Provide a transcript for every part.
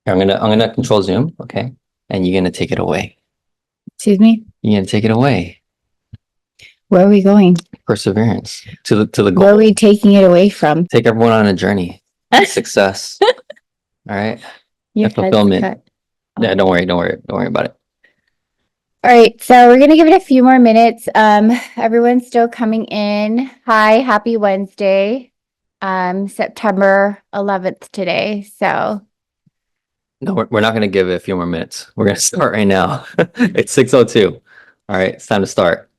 I'm gonna control Zoom, okay? And you're gonna take it away. Excuse me? You're gonna take it away. Where are we going? Perseverance to the Where are goal. we taking it away from? Take everyone on a journey. Success. All right. Your And head's fulfillment. cut Yeah, off. don't worry about it. All right, so we're gonna give it a few more minutes. Everyone's still coming in. Hi, happy Wednesday. September 11th today. So No, we're not gonna give it a few more minutes. We're gonna start right now. It's 6:02. All right, it's time to start.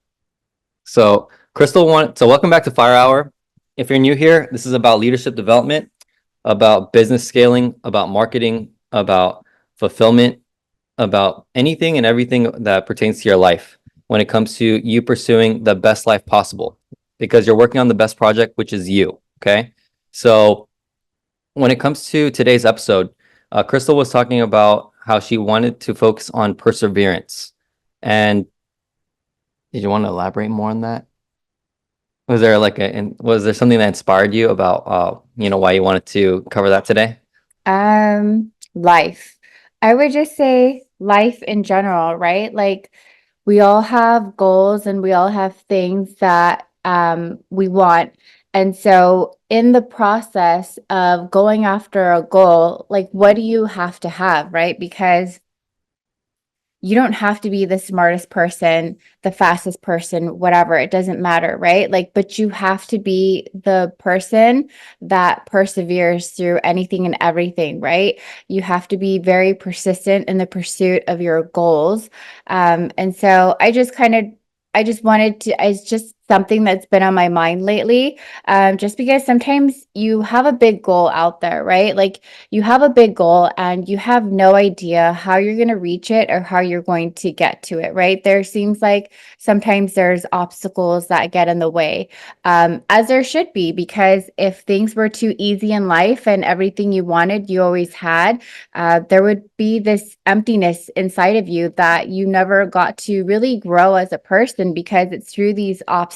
So welcome back to Fire Hour. If you're new here, this is about leadership development, about business scaling, about marketing, about fulfillment, about anything and everything that pertains to your life when it comes to you pursuing the best life possible, because you're working on the best project, which is you. Okay. So when it comes to today's episode, Crystal was talking about how she wanted to focus on perseverance. And did you want to elaborate more on that? Was there something that inspired you about why you wanted to cover that today? life. I would just say life in general, right? Like we all have goals and we all have things that we want. And so in the process of going after a goal, like what do you have to have, right? Because you don't have to be the smartest person, the fastest person, whatever. It doesn't matter, right? Like, but you have to be the person that perseveres through anything and everything, right? You have to be very persistent in the pursuit of your goals. And so I just wanted to, it's just something that's been on my mind lately. Just because sometimes you have a big goal out there, right? Like, you have a big goal and you have no idea how you're going to reach it or how you're going to get to it, right? There seems like sometimes there's obstacles that get in the way, as there should be, because if things were too easy in life and everything you wanted, you always had, there would be this emptiness inside of you that you never got to really grow as a person, because it's through these obstacles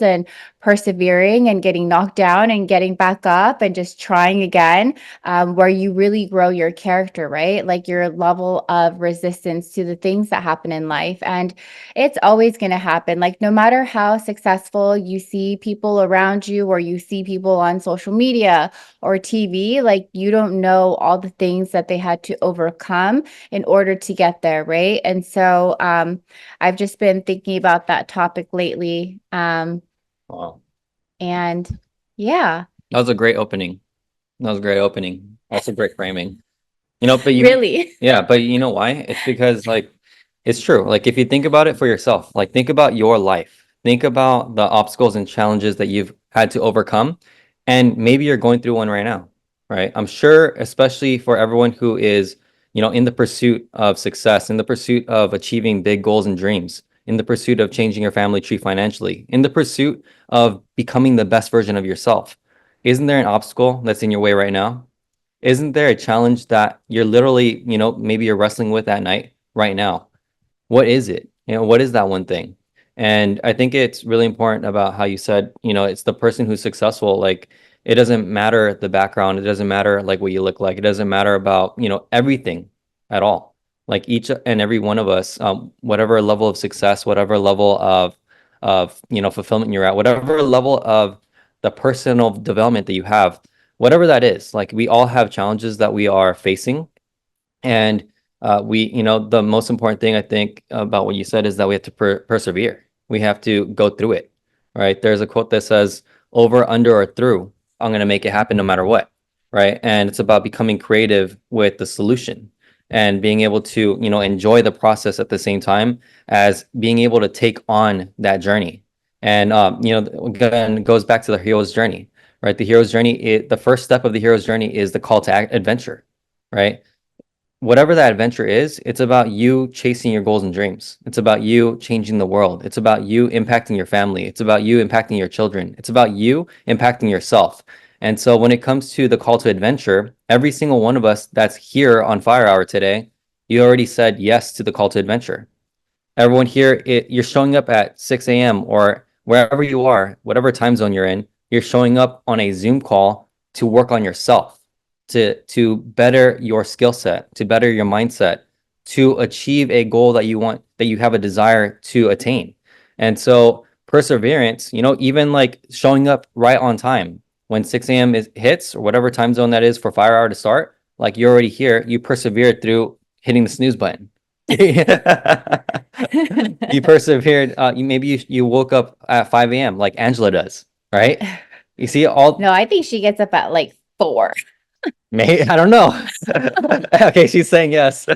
and persevering and getting knocked down and getting back up and just trying again, where you really grow your character, right? Like your level of resistance to the things that happen in life. And it's always going to happen. Like, no matter how successful you see people around you, or you see people on social media or TV, like, you don't know all the things that they had to overcome in order to get there, right? And so I've just been thinking about that topic lately. Wow. And yeah, That was a great opening. That was a great opening. Also great framing. But really. yeah, but you know why? It's because it's true. Like if you think about it for yourself, like think about your life. Think about the obstacles and challenges that you've had to overcome. And maybe you're going through one right now, right? I'm sure, especially for everyone who is, in the pursuit of success, in the pursuit of achieving big goals and dreams, in the pursuit of changing your family tree financially, in the pursuit of becoming the best version of yourself. Isn't there an obstacle that's in your way right now? Isn't there a challenge that you're literally, maybe you're wrestling with at night right now? What is it? What is that one thing? And I think it's really important about how you said, it's the person who's successful. Like, it doesn't matter the background. It doesn't matter like what you look like. It doesn't matter about, everything at all. Like each and every one of us, whatever level of success, whatever level of fulfillment you're at, whatever level of the personal development that you have, whatever that is, like we all have challenges that we are facing. And the most important thing I think about what you said is that we have to persevere. We have to go through it, right? There's a quote that says, over, under, or through, I'm going to make it happen no matter what, right? And it's about becoming creative with the solution and being able to, enjoy the process at the same time as being able to take on that journey. And, again, it goes back to the hero's journey, right? The hero's journey, the first step of the hero's journey is the call to adventure, right? Whatever that adventure is, it's about you chasing your goals and dreams. It's about you changing the world. It's about you impacting your family. It's about you impacting your children. It's about you impacting yourself. And so when it comes to the call to adventure, every single one of us that's here on Fire Hour today, you already said yes to the call to adventure. Everyone here, you're showing up at 6 a.m. or wherever you are, whatever time zone you're in, you're showing up on a Zoom call to work on yourself, to better your skill set, to better your mindset, to achieve a goal that you want, that you have a desire to attain. And so perseverance, you know, even like showing up right on time when 6 a.m. is hits or whatever time zone that is for fire hour to start, like you're already here, you persevered through hitting the snooze button. You persevered. You woke up at 5 a.m. like Angela does, right? You see all. No, I think she gets up at like 4. May I don't know. Okay, she's saying yes.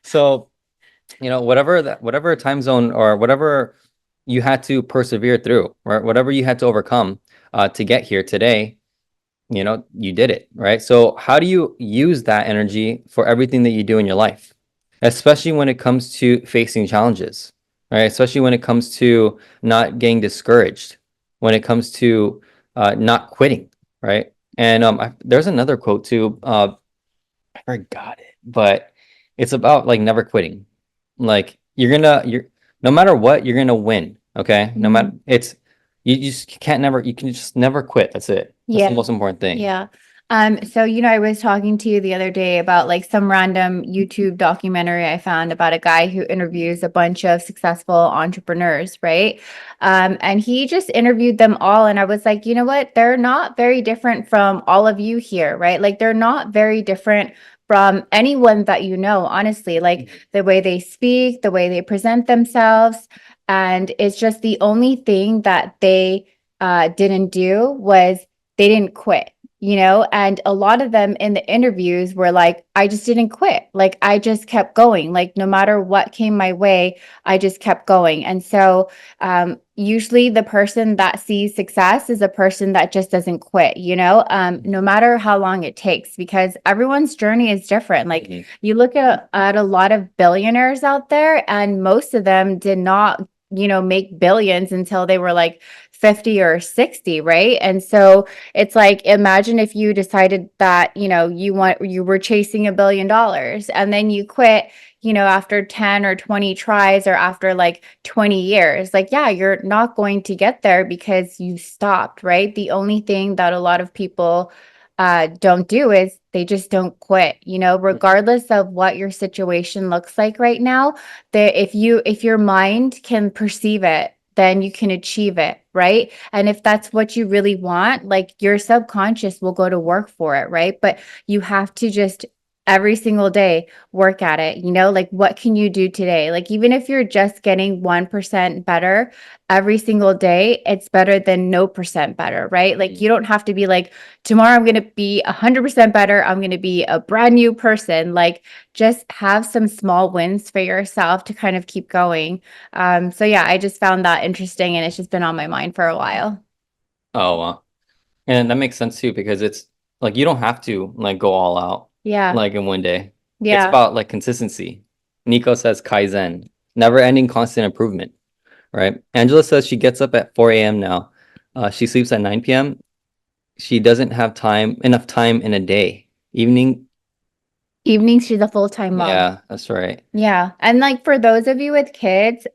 So, you know, whatever time zone or whatever you had to persevere through, right? Whatever you had to overcome to get here today, you know, you did it, right? So how do you use that energy for everything that you do in your life, especially when it comes to facing challenges, right? Especially when it comes to not getting discouraged, when it comes to not quitting, right? And there's another quote too. I forgot it, but it's about like never quitting. Like you're no matter what, you're gonna win. Okay, no matter it's you just can't never you can just never quit. That's it. That's the Yeah. most important thing. Yeah. So, I was talking to you the other day about like some random YouTube documentary I found about a guy who interviews a bunch of successful entrepreneurs, right? And he just interviewed them all. And I was like, you know what? They're not very different from all of you here, right? Like they're not very different from anyone that you know, honestly, like the way they speak, the way they present themselves. And it's just the only thing that they didn't do was they didn't quit, and a lot of them in the interviews were like, I just didn't quit. Like, I just kept going. Like, no matter what came my way, I just kept going. And so, usually the person that sees success is a person that just doesn't quit, no matter how long it takes, because everyone's journey is different. Like, you look at a lot of billionaires out there, and most of them did not make billions until they were like 50 or 60, right? And so it's like, imagine if you decided that, you were chasing $1 billion and then you quit, after 10 or 20 tries or after like 20 years. Like, yeah, you're not going to get there because you stopped, right? The only thing that a lot of people don't do is they just don't quit, regardless of what your situation looks like right now. That if your mind can perceive it, then you can achieve it, right? And if that's what you really want, like your subconscious will go to work for it, right? But you have to just every single day work at it, like what can you do today? Like even if you're just getting 1% better every single day, it's better than no percent better, right? Like you don't have to be like, tomorrow I'm going to be 100% better. I'm going to be a brand new person. Like just have some small wins for yourself to kind of keep going. So yeah, I just found that interesting and it's just been on my mind for a while. Oh, wow. And that makes sense too because it's like you don't have to like go all out Yeah. like in one day. It's Yeah. about like consistency. Nico says Kaizen, never ending constant improvement, right? Angela says she gets up at 4 a.m. now. She sleeps at 9 p.m. She doesn't have enough time in a day. Evening, Evenings, she's a full-time mom. yeah, that's right. Yeah. And like for those of you with kids,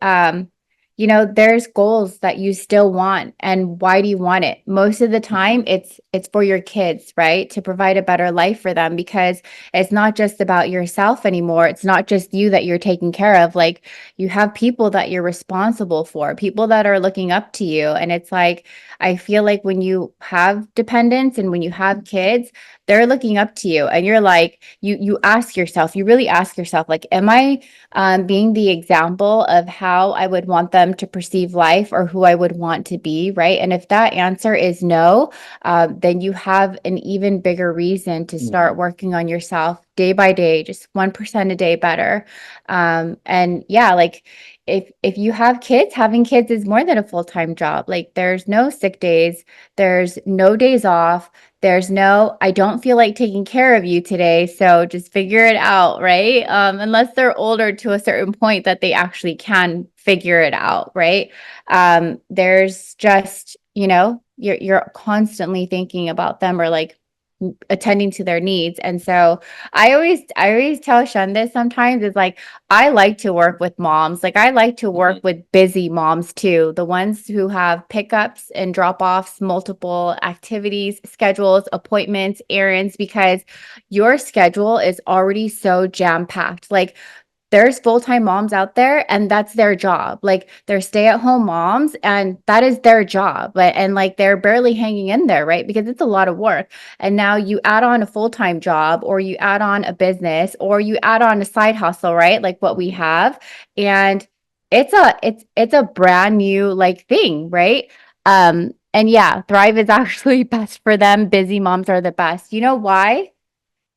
there's goals that you still want. And why do you want it? Most of the time it's for your kids, right? To provide a better life for them because it's not just about yourself anymore. It's not just you that you're taking care of. Like you have people that you're responsible for, people that are looking up to you. And it's like I feel like when you have dependents and when you have kids, they're looking up to you and you're like you ask yourself, you really ask yourself, like, am I being the example of how I would want them to perceive life or who I would want to be, right? And if that answer is no, then you have an even bigger reason to start working on yourself day by day, just 1% a day better. And yeah, like if you have kids, having kids is more than a full-time job. Like there's no sick days, there's no days off. There's no, I don't feel like taking care of you today, so just figure it out, right? Unless they're older to a certain point that they actually can figure it out, right? There's just, you're constantly thinking about them or like attending to their needs. And so I always tell Shun this sometimes is like, I like to work with moms. Like I like to work with busy moms too, the ones who have pickups and drop-offs, multiple activities, schedules, appointments, errands, because your schedule is already so jam-packed. Like there's full-time moms out there and that's their job. Like they're stay-at-home moms and that is their job. But and like they're barely hanging in there, right? Because it's a lot of work. And now you add on a full-time job or you add on a business or you add on a side hustle, right? Like what we have. And it's a brand new like thing, right? And yeah, Thrive is actually best for them. Busy moms are the best. You know why?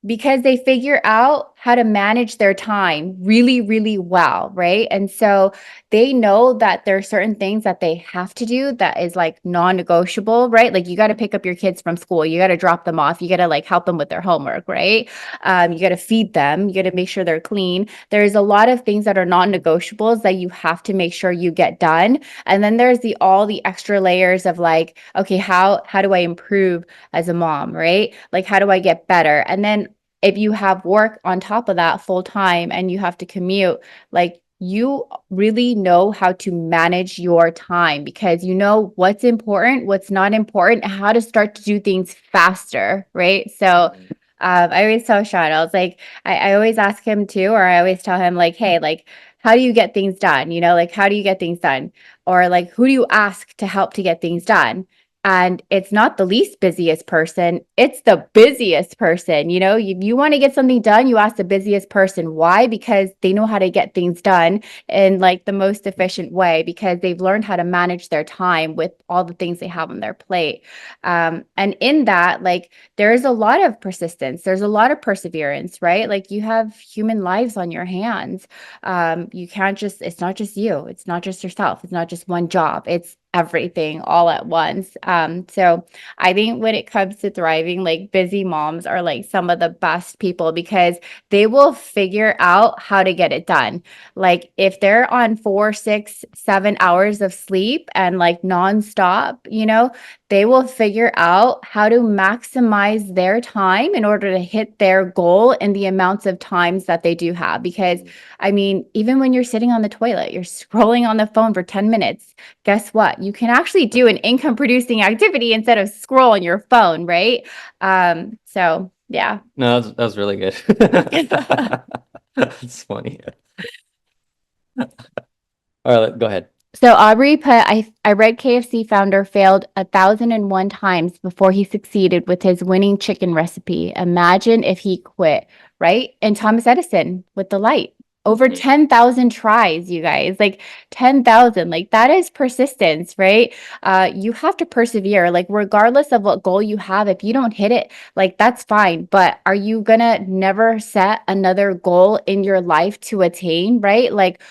Because they figure out how to manage their time really, really well, right? And so they know that there are certain things that they have to do that is like non-negotiable, right? Like you got to pick up your kids from school, you got to drop them off, you got to like help them with their homework, right? You got to feed them, you got to make sure they're clean. There's a lot of things that are non-negotiables that you have to make sure you get done. And then there's the all the extra layers of like, okay, how do I improve as a mom, right? Like how do I get better? And then if you have work on top of that full time and you have to commute, like you really know how to manage your time because you know what's important, what's not important, how to start to do things faster, right? So I always tell Sean, I was like, I always ask him too, or I always tell him like, hey, like, how do you get things done? You know, like, how do you get things done? Or like, who do you ask to help to get things done? And it's not the least busiest person, it's the busiest person. You know, if you want to get something done, you ask the busiest person. Why? Because they know how to get things done in like the most efficient way because they've learned how to manage their time with all the things they have on their plate. And in that, like, there's a lot of persistence, there's a lot of perseverance, right? Like, you have human lives on your hands. You can't just, it's not just you, it's not just yourself, it's not just one job, it's everything all at once. So I think when it comes to thriving, like busy moms are like some of the best people because they will figure out how to get it done. Like if they're on 4, 6, 7 hours of sleep and like nonstop, you know, they will figure out how to maximize their time in order to hit their goal in the amounts of times that they do have. Because I mean, even when you're sitting on the toilet, you're scrolling on the phone for 10 minutes. Guess what? You can actually do an income producing activity instead of scroll on your phone, right? So yeah. No, that was really good. That's funny. All right, go ahead. So Aubrey put, I read KFC founder failed 1,001 times before he succeeded with his winning chicken recipe. Imagine if he quit, right? And Thomas Edison with the light. Over 10,000 tries, you guys, like 10,000, like that is persistence, right? You have to persevere, like regardless of what goal you have, if you don't hit it, like that's fine. But are you gonna never set another goal in your life to attain, right? Like,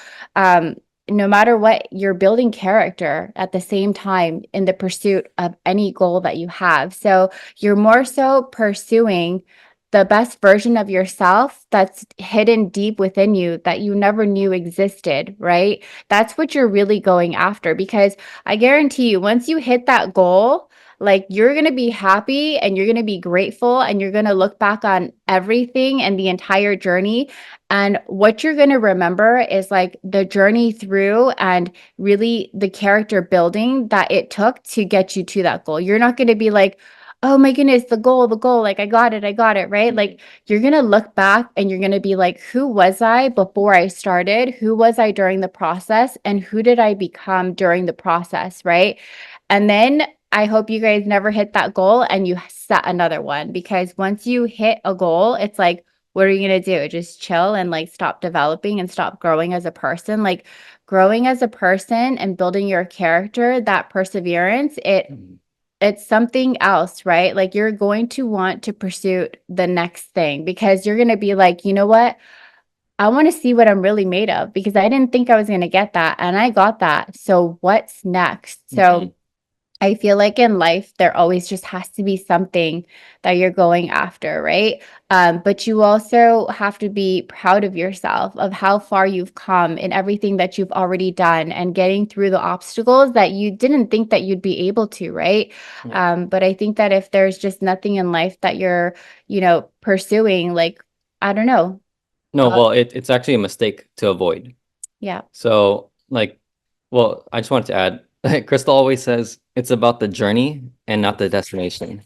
no matter what, you're building character at the same time in the pursuit of any goal that you have. So you're more so pursuing the best version of yourself that's hidden deep within you that you never knew existed, right? That's what you're really going after because I guarantee you, once you hit that goal, like you're going to be happy and you're going to be grateful and you're going to look back on everything and the entire journey. And what you're going to remember is like the journey through and really the character building that it took to get you to that goal. You're not going to be like, oh my goodness, the goal, like I got it, right? Like you're going to look back and you're going to be like, who was I before I started? Who was I during the process? And who did I become during the process, right? And then I hope you guys never hit that goal and you set another one because once you hit a goal, it's like, what are you going to do? Just chill and like stop developing and stop growing as a person? Like growing as a person and building your character, that perseverance, it's something else, right? Like you're going to want to pursue the next thing because you're going to be like, you know what? I want to see what I'm really made of because I didn't think I was going to get that and I got that. So what's next? So I feel like in life, there always just has to be something that you're going after, right? But you also have to be proud of yourself, of how far you've come in everything that you've already done and getting through the obstacles that you didn't think that you'd be able to, right? Yeah. But I think that if there's just nothing in life that you're, pursuing, like, I don't know. No, Uh, well, it's actually a mistake to avoid. yeah. So, like, well, I just wanted to add, Crystal always says it's about the journey and not the destination.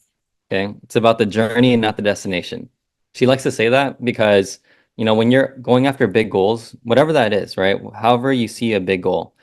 Okay. It's about the journey and not the destination. She likes to say that because, when you're going after big goals, whatever that is, right? However you see a big goal,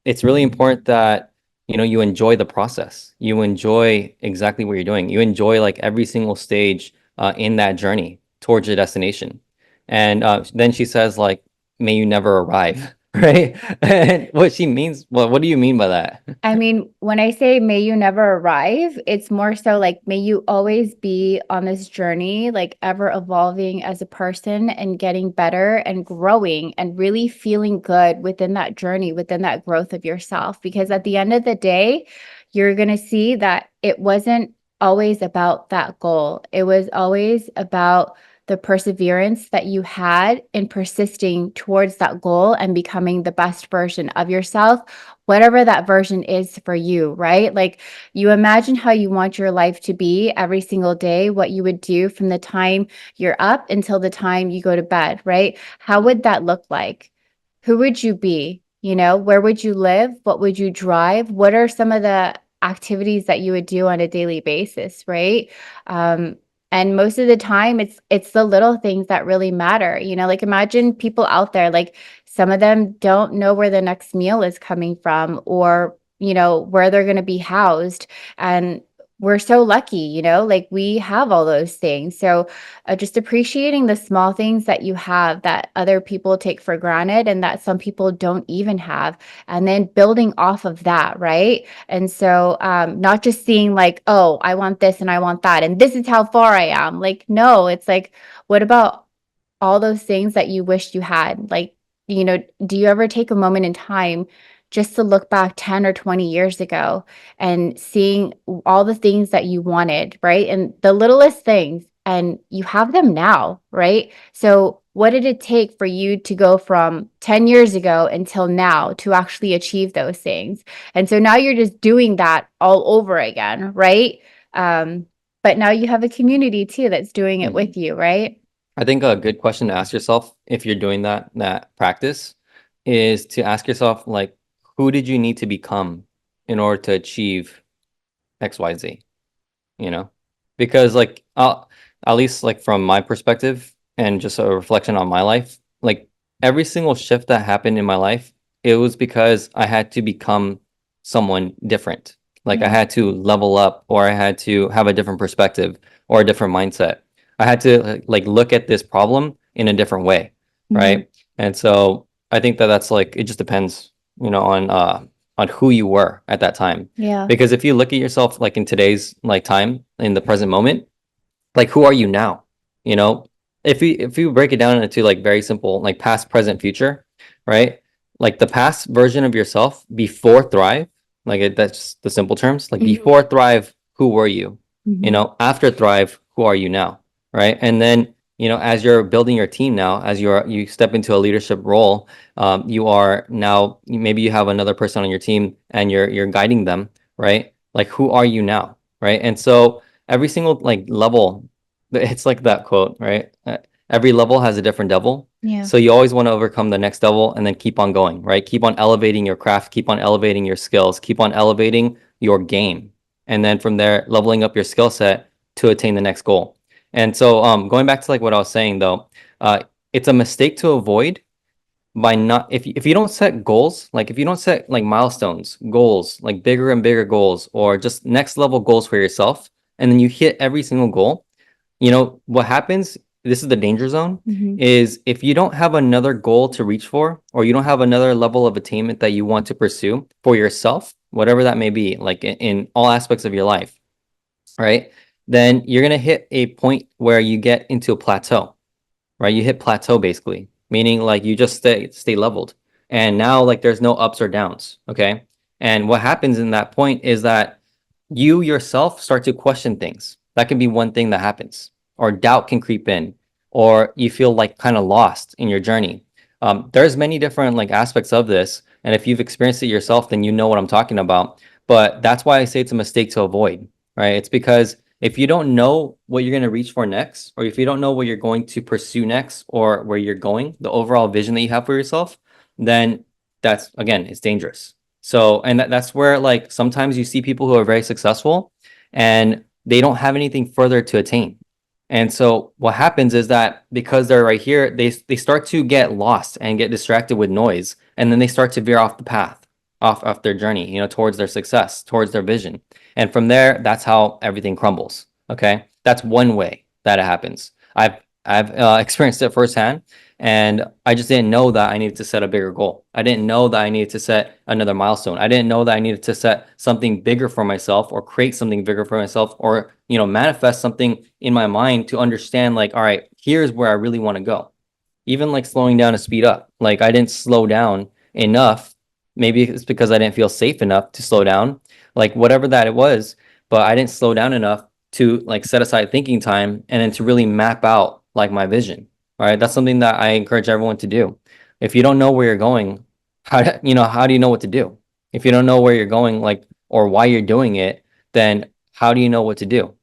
it's really important that, you enjoy the process. You enjoy exactly what you're doing. You enjoy like every single stage in that journey towards your destination. And then she says, like, may you never arrive, right? And what she means, well, what do you mean by that? I mean, when I say may you never arrive, it's more so like may you always be on this journey, like ever evolving as a person and getting better and growing and really feeling good within that journey, within that growth of yourself. Because at the end of the day, you're going to see that it wasn't always about that goal, it was always about the perseverance that you had in persisting towards that goal and becoming the best version of yourself, whatever that version is for you, right? Like you imagine how you want your life to be every single day, what you would do from the time you're up until the time you go to bed, right? How would that look like? Who would you be? Where would you live? What would you drive? What are some of the activities that you would do on a daily basis, right? Um, and most of the time it's the little things that really matter. Like imagine people out there, like some of them don't know where the next meal is coming from or, where they're going to be housed. And we're so lucky, like we have all those things. So just appreciating the small things that you have that other people take for granted and that some people don't even have. And then building off of that, right? And so not just seeing like, oh, I want this and I want that. And this is how far I am. Like, no, it's like, what about all those things that you wished you had? Like, do you ever take a moment in time just to look back 10 or 20 years ago and seeing all the things that you wanted, right? And the littlest things, and you have them now, right? So, what did it take for you to go from 10 years ago until now to actually achieve those things? And so now you're just doing that all over again, right? Um, but now you have a community too that's doing it Mhm. with you, right? I think a good question to ask yourself if you're doing that practice is to ask yourself, like, who did you need to become in order to achieve XYZ, you know? Because like at least like from my perspective and just a reflection on my life, like every single shift that happened in my life, it was because I had to become someone different. Like I Yeah. had to level up or I had to have a different perspective or a different mindset. I had to like look at this problem in a different way, Mhm. right? And so I think that that's like it just depends, on who you were at that time. Yeah. Because if you look at yourself like in today's like time in the present moment, like who are you now? You know, if you break it down into like very simple like past, present, future, right? Like the past version of yourself before Thrive, that's the simple terms. Like Mhm. before Thrive, who were you? Mhm. After Thrive, who are you now? Right? And then as you're building your team now, as you step into a leadership role, you are now maybe you have another person on your team and you're guiding them, right? Like who are you now, right? And so every single like level, it's like that quote, right? Every level has a different devil. Yeah. So you always want to overcome the next level and then keep on going, right? Keep on elevating your craft, keep on elevating your skills, keep on elevating your game. And then from there, leveling up your skill set to attain the next goal. And so going back to like what I was saying though, it's a mistake to avoid by not if you don't set goals, like if you don't set like milestones, goals, like bigger and bigger goals or just next level goals for yourself, and then you hit every single goal, what happens, this is the danger zone, Mhm. is if you don't have another goal to reach for, or you don't have another level of attainment that you want to pursue for yourself, whatever that may be, like in all aspects of your life, right? Then you're gonna hit a point where you get into a plateau, right? You hit plateau basically, meaning like you just stay leveled. And now like there's no ups or downs, okay? And what happens in that point is that you yourself start to question things. That can be one thing that happens, or doubt can creep in, or you feel like kind of lost in your journey. There's many different like aspects of this, and if you've experienced it yourself, then you know what I'm talking about. But that's why I say it's a mistake to avoid, right? It's because if you don't know what you're going to reach for next, or if you don't know what you're going to pursue next, or where you're going, the overall vision that you have for yourself, then that's again, it's dangerous. So, and that's where like sometimes you see people who are very successful and they don't have anything further to attain. And so what happens is that because they're right here, they start to get lost and get distracted with noise, and then they start to veer off the path, off their journey, towards their success, towards their vision. And from there, that's how everything crumbles. Okay, that's one way that it happens. I've experienced it firsthand, and I just didn't know that I needed to set a bigger goal. I didn't know that I needed to set another milestone. I didn't know that I needed to set something bigger for myself, or create something bigger for myself, or manifest something in my mind to understand, like, all right, here's where I really want to go. Even like slowing down to speed up. Like I didn't slow down enough. Maybe it's because I didn't feel safe enough to slow down, like whatever that it was, but I didn't slow down enough to like set aside thinking time and then to really map out like my vision. All right. That's something that I encourage everyone to do. If you don't know where you're going, how do you know what to do? If you don't know where you're going, like, or why you're doing it, then how do you know what to do?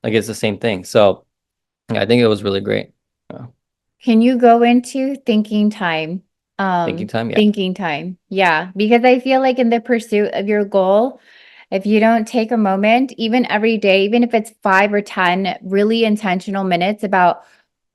Like it's the same thing. So yeah, I think it was really great. Can you go into thinking time? Thinking time. Yeah. Thinking time. Yeah, because I feel like in the pursuit of your goal, if you don't take a moment, even every day, even if it's 5 or 10 really intentional minutes about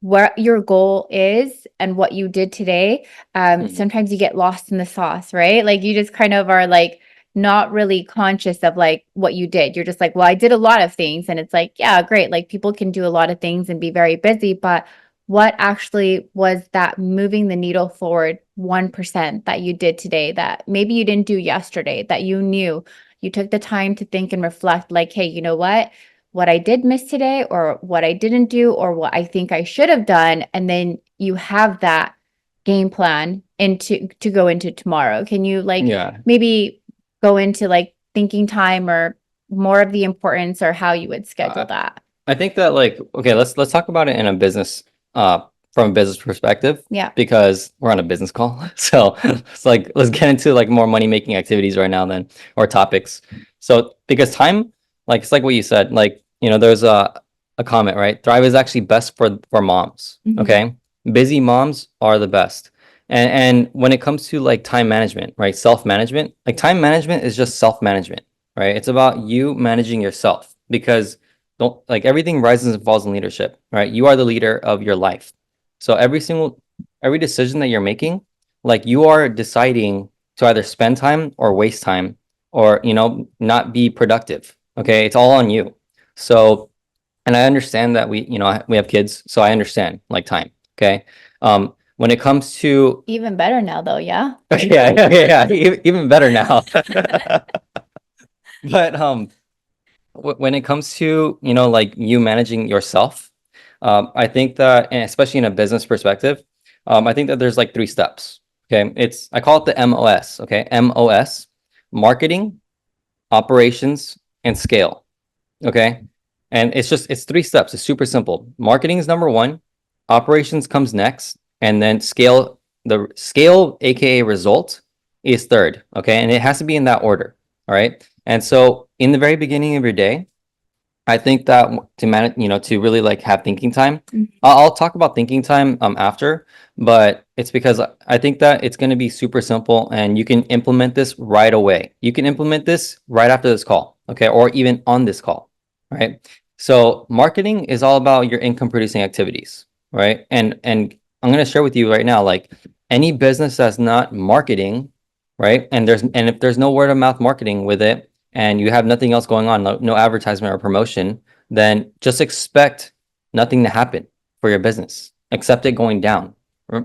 what your goal is and what you did today, sometimes you get lost in the sauce, right? Like you just kind of are like not really conscious of like what you did. You're just like, well, I did a lot of things. And it's like, yeah, great. Like people can do a lot of things and be very busy, but what actually was that moving the needle forward 1% that you did today that maybe you didn't do yesterday, that you knew you took the time to think and reflect, like, hey, you know what I did miss today, or what I didn't do, or what I think I should have done. And then you have that game plan to go into tomorrow. Can you like Yeah. maybe go into like thinking time or more of the importance or how you would schedule Uh, that? I think that like okay, let's talk about it in a business from a business perspective, Yeah. because we're on a business call. So it's like let's get into like more money making activities right now then, or topics. So because time, like it's like what you said, like there's a comment, right? Thrive is actually best for moms. Mhm. Okay. Busy moms are the best. And when it comes to like time management, right? Self-management, like time management is just self-management, right? It's about you managing yourself, because don't like everything rises and falls in leadership, right? You are the leader of your life. So every decision that you're making, like you are deciding to either spend time or waste time, or not be productive. Okay, it's all on you. So, and I understand that we have kids, so I understand like time. Okay, when it comes to Even better now though, yeah. yeah, even better now. But when it comes to like you managing yourself, I think that, and especially in a business perspective, I think that there's like 3 steps. Okay, I call it the MOS. Okay, MOS: marketing, operations, and scale. Okay, and it's 3 steps. It's super simple. Marketing is number one, operations comes next, and then scale, aka result, is third. Okay, and it has to be in that order. All right. And so in the very beginning of your day, I think that to manage, to really like have thinking time. Mhm. I'll talk about thinking time after, but it's because I think that it's going to be super simple and you can implement this right away. You can implement this right after this call, okay, or even on this call, right? So marketing is all about your income producing activities, right? And I'm going to share with you right now, like any business that's not marketing, right? And if there's no word of mouth marketing with it, and you have nothing else going on, no advertisement or promotion, then just expect nothing to happen for your business, except it going down.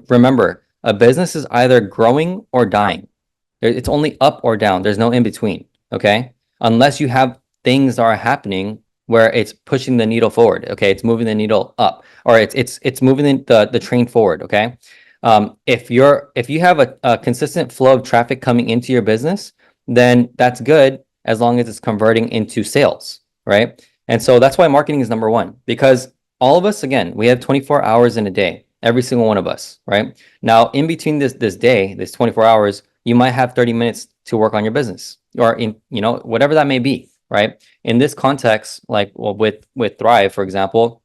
Remember, a business is either growing or dying. It's only up or down. There's no in between. Okay, unless you have things that are happening where it's pushing the needle forward. Okay, it's moving the needle up, or it's moving the train forward. Okay, if you have a consistent flow of traffic coming into your business, then that's good as long as it's converting into sales, right? And so that's why marketing is number one, because all of us, again, we have 24 hours in a day, every single one of us, right? Now, in between this day, this 24 hours, you might have 30 minutes to work on your business or in, whatever that may be, right? In this context, like with Thrive, for example,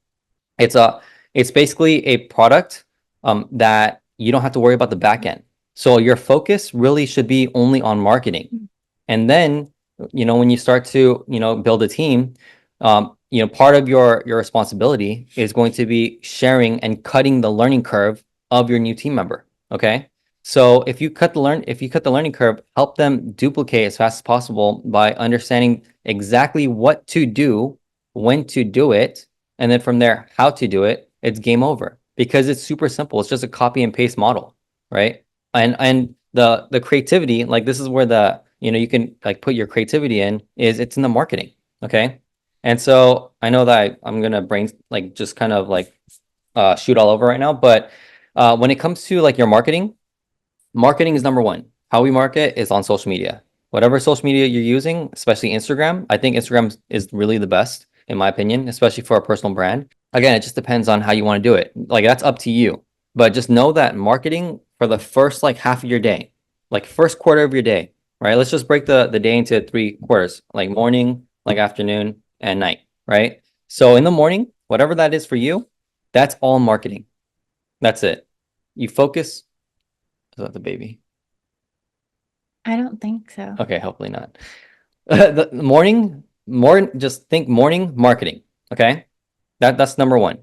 it's a it's basically a product that you don't have to worry about the back end. So your focus really should be only on marketing. And then, when you start to, build a team, part of your responsibility is going to be sharing and cutting the learning curve of your new team member. Okay. So if you cut the learning curve, help them duplicate as fast as possible by understanding exactly what to do, when to do it, and then from there, how to do it, it's game over because it's super simple. It's just a copy and paste model, right? And the creativity, like this is where you can like put your creativity in, is it's in the marketing. Okay. And so I know that I'm gonna just kind of like shoot all over right now, but when it comes to like your marketing is number one. How we market is on social media. Whatever social media you're using, especially Instagram, I think Instagram is really the best, in my opinion, especially for a personal brand. Again, it just depends on how you want to do it. Like that's up to you. But just know that marketing for the first like half of your day, like first quarter of your day, right? Let's just break the day into 3 quarters, like morning, like afternoon, and night, right? So in the morning, whatever that is for you, that's all marketing. That's it. You focus. Is that the baby? I don't think so. Okay, hopefully not. The just think morning marketing. Okay, that's number one.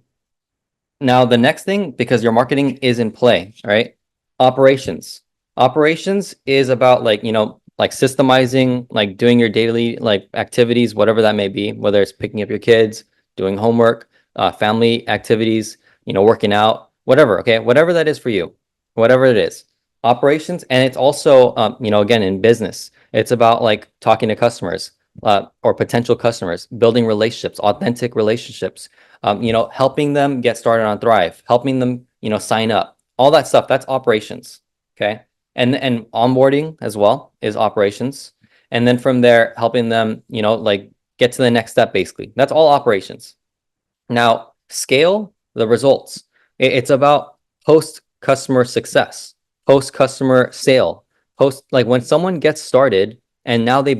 Now the next thing, because your marketing is in play, right? Operations. Operations is about like systemizing, like doing your daily like activities, whatever that may be, whether it's picking up your kids, doing homework, family activities, working out, whatever. Okay, whatever that is for you, whatever it is. Operations, and it's also, again, in business, it's about like talking to customers or potential customers, building relationships, authentic relationships, helping them get started on Thrive, helping them, sign up, all that stuff. That's operations. Okay. And onboarding as well is operations. And then from there, helping them, like get to the next step, basically. That's all operations. Now, scale the results. It's about post customer success, post customer sale, post like when someone gets started and now they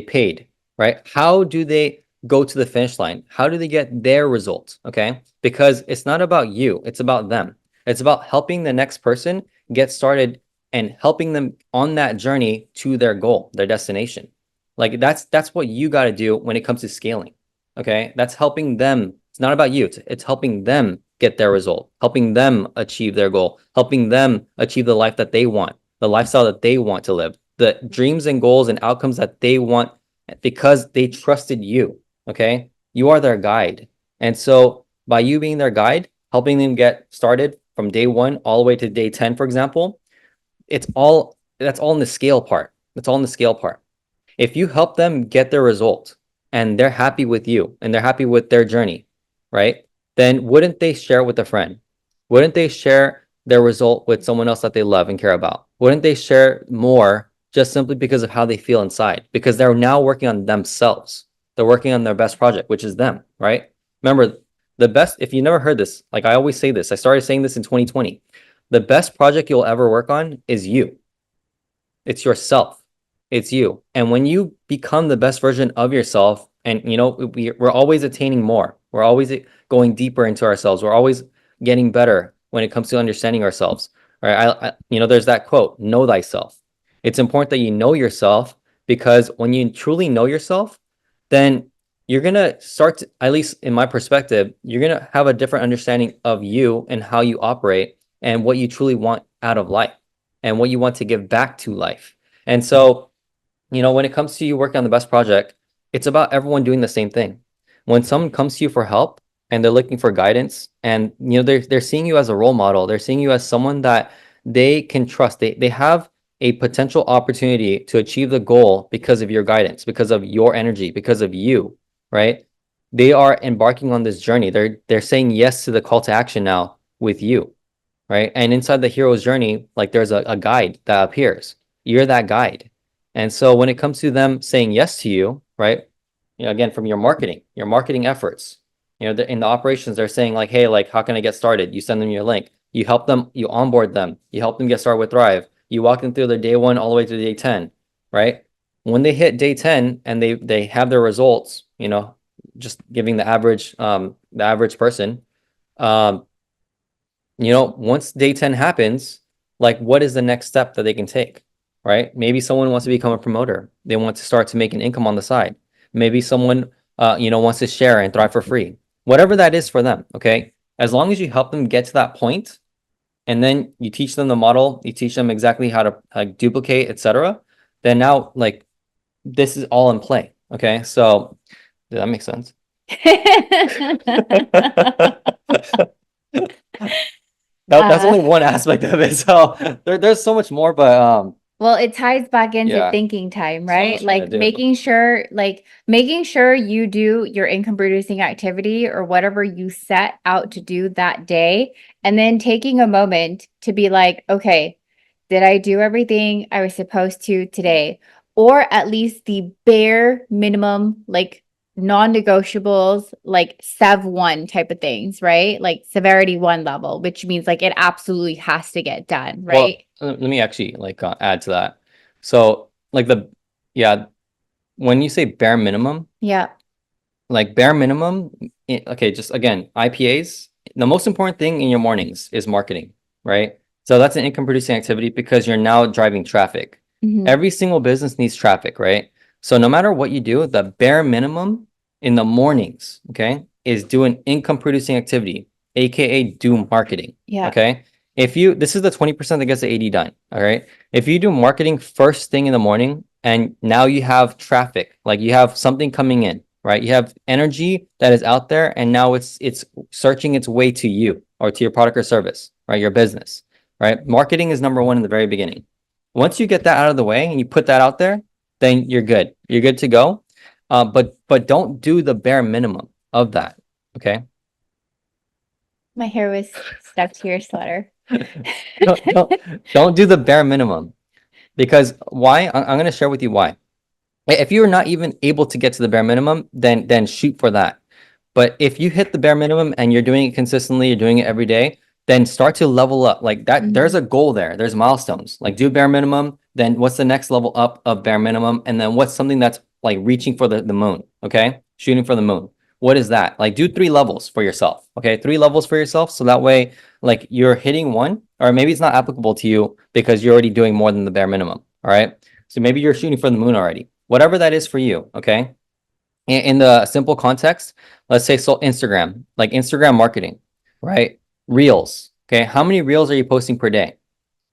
paid, right? How do they go to the finish line? How do they get their results? Okay. Because it's not about you, it's about them. It's about helping the next person get started and helping them on that journey to their goal, their destination. Like that's what you got to do when it comes to scaling. Okay. That's helping them. It's not about you. It's helping them get their result, helping them achieve their goal, helping them achieve the life that they want, the lifestyle that they want to live, the dreams and goals and outcomes that they want because they trusted you. Okay. You are their guide. And so by you being their guide, helping them get started from day one all the way to day 10, for example, that's all in the scale part. That's all in the scale part. If you help them get their result and they're happy with you and they're happy with their journey, right? Then wouldn't they share it with a friend? Wouldn't they share their result with someone else that they love and care about? Wouldn't they share more just simply because of how they feel inside? Because they're now working on themselves. They're working on their best project, which is them, right? Remember, the best, if you never heard this, like I always say this, I started saying this in 2020. The best project you'll ever work on is you. It's yourself. It's you. And when you become the best version of yourself, and we're always attaining more. We're always going deeper into ourselves. We're always getting better when it comes to understanding ourselves. Right? There's that quote, know thyself. It's important that you know yourself because when you truly know yourself, then you're going to start to, at least in my perspective, you're going to have a different understanding of you and how you operate and what you truly want out of life and what you want to give back to life. And so, when it comes to you working on the best project, it's about everyone doing the same thing. When someone comes to you for help and they're looking for guidance and they're seeing you as a role model, they're seeing you as someone that they can trust. They have a potential opportunity to achieve the goal because of your guidance, because of your energy, because of you, right? They are embarking on this journey. They're saying yes to the call to action now with you, right? And inside the hero's journey, like there's a guide that appears. You're that guide. And so when it comes to them saying yes to you, right? Again, from your marketing efforts, in the operations, they're saying like, hey, like, how can I get started? You send them your link. You help them, you onboard them, you help them get started with Thrive. You walk them through their day 1 all the way to day 10, right? When they hit day 10 and they have their results, just giving the average person, um, once day 10 happens, like what is the next step that they can take, right? Maybe someone wants to become a promoter. They want to start to make an income on the side. Maybe someone, wants to share and thrive for free. Whatever that is for them, okay? As long as you help them get to that point, and then you teach them the model, you teach them exactly how to duplicate, etc., then now, like, this is all in play, okay? So, does that make sense? That's only one aspect of it. So there's so much more, but well, it ties back into yeah. thinking time, That's what I right? was trying to Like do. making sure you do your income producing activity or whatever you set out to do that day, and then taking a moment to be like, okay, did I do everything I was supposed to today? Or at least the bare minimum, like non-negotiables, like Sev 1 type of things, right? Like severity 1 level, which means like it absolutely has to get done, Well, right? let me actually like add to that. So like yeah, when you say bare minimum, Yeah. like bare minimum, okay, just again, IPAs, the most important thing in your mornings is marketing, right? So that's an income producing activity because you're now driving traffic. Mhm. Every single business needs traffic, right? So no matter what you do, the bare minimum in the mornings, okay, is do an income producing activity, aka do marketing. Yeah. Okay. This is the 20% that gets the 80 done. All right. If you do marketing first thing in the morning and now you have traffic, like you have something coming in, right? You have energy that is out there and now it's searching its way to you or to your product or service, right? Your business, right? Marketing is number one in the very beginning. Once you get that out of the way and you put that out there, then you're good. You're good to go. But don't do the bare minimum of that. Okay. My hair was stuck to your sweater. Don't do the bare minimum because why? I'm going to share with you why. If you're not even able to get to the bare minimum, then shoot for that. But if you hit the bare minimum and you're doing it consistently, you're doing it every day, then start to level up. Like that, there's a goal there. There's milestones. Like do bare minimum, then what's the next level up of bare minimum? And then what's something that's like reaching for the moon? Okay. Shooting for the moon. What is that? Like do 3 levels for yourself. Okay. 3 levels for yourself. So that way, like you're hitting one, or maybe it's not applicable to you because you're already doing more than the bare minimum. All right. So maybe you're shooting for the moon already. Whatever that is for you. Okay. In the simple context, let's say so Instagram, like Instagram marketing, right? Reels. Okay. How many reels are you posting per day?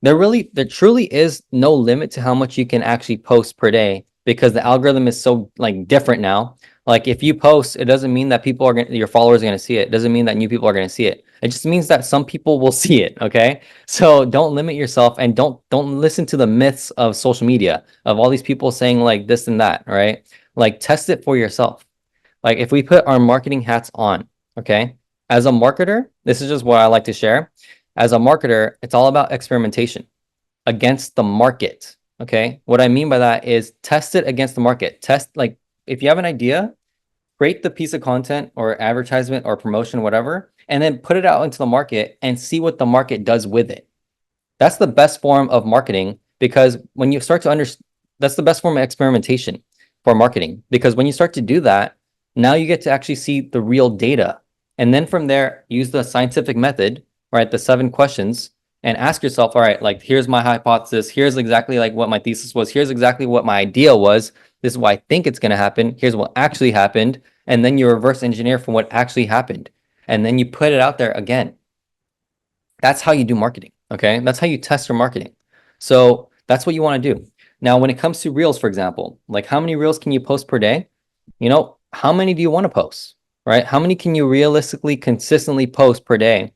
There truly is no limit to how much you can actually post per day because the algorithm is so like different now. Like if you post, it doesn't mean that your followers are going to see it. It doesn't mean that new people are going to see it. It just means that some people will see it. Okay. So don't limit yourself and don't listen to the myths of social media of all these people saying like this and that. Right. Like test it for yourself. Like if we put our marketing hats on, okay, as a marketer, this is just what I like to share. As a marketer, it's all about experimentation against the market. Okay. What I mean by that is test it against the market. Test, like, if you have an idea, create the piece of content or advertisement or promotion, whatever, and then put it out into the market and see what the market does with it. That's the best form of marketing because when you start to understand, that's the best form of experimentation for marketing because when you start to do that, now you get to actually see the real data. And then from there, use the scientific method, right? The 7 questions and ask yourself, all right, like, here's my hypothesis. Here's exactly like what my thesis was. Here's exactly what my idea was. This is why I think it's going to happen. Here's what actually happened. And then you reverse engineer from what actually happened. And then you put it out there again. That's how you do marketing. Okay. That's how you test your marketing. So that's what you want to do. Now, when it comes to reels, for example, like how many reels can you post per day? How many do you want to post, right? How many can you realistically, consistently post per day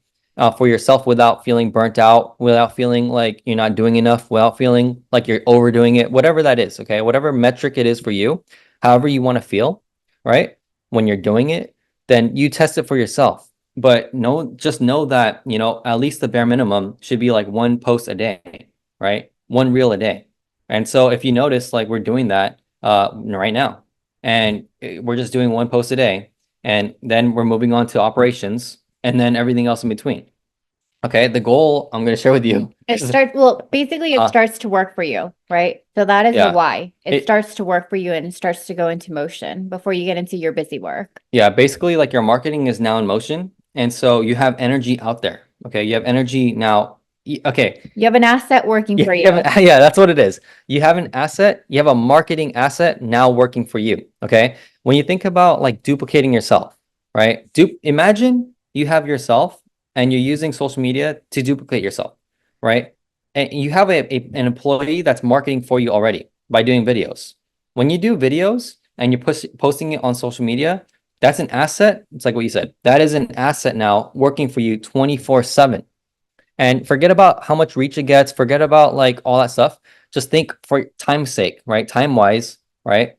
for yourself without feeling burnt out, without feeling like you're not doing enough, without feeling like you're overdoing it, whatever that is, okay? Whatever metric it is for you, however you want to feel, right? When you're doing it, then you test it for yourself. But just know that, at least the bare minimum should be like one post a day, right? One reel a day. And so if you notice, like we're doing that right now, and we're just doing one post a day, and then we're moving on to operations, and then everything else in between. Okay, the goal I'm going to share with you. Basically it Uh, starts to work for you, right? So that is the yeah, why. It it, starts to work for you and it starts to go into motion before you get into your busy work. yeah, basically like your marketing is now in motion, and so you have energy out there. Okay, you have energy now. Okay, You have an asset working for you. yeah, that's what it is. You have an asset, you have a marketing asset now working for you. Okay. When you think about like duplicating yourself, right? Imagine you have yourself and you're using social media to duplicate yourself, right? And you have an employee that's marketing for you already by doing videos. When you do videos and you're posting it on social media, that's an asset. It's like what you said. That is an asset now working for you 24/7. And forget about how much reach it gets, forget about like all that stuff. Just think for time's sake, right? Time wise, right?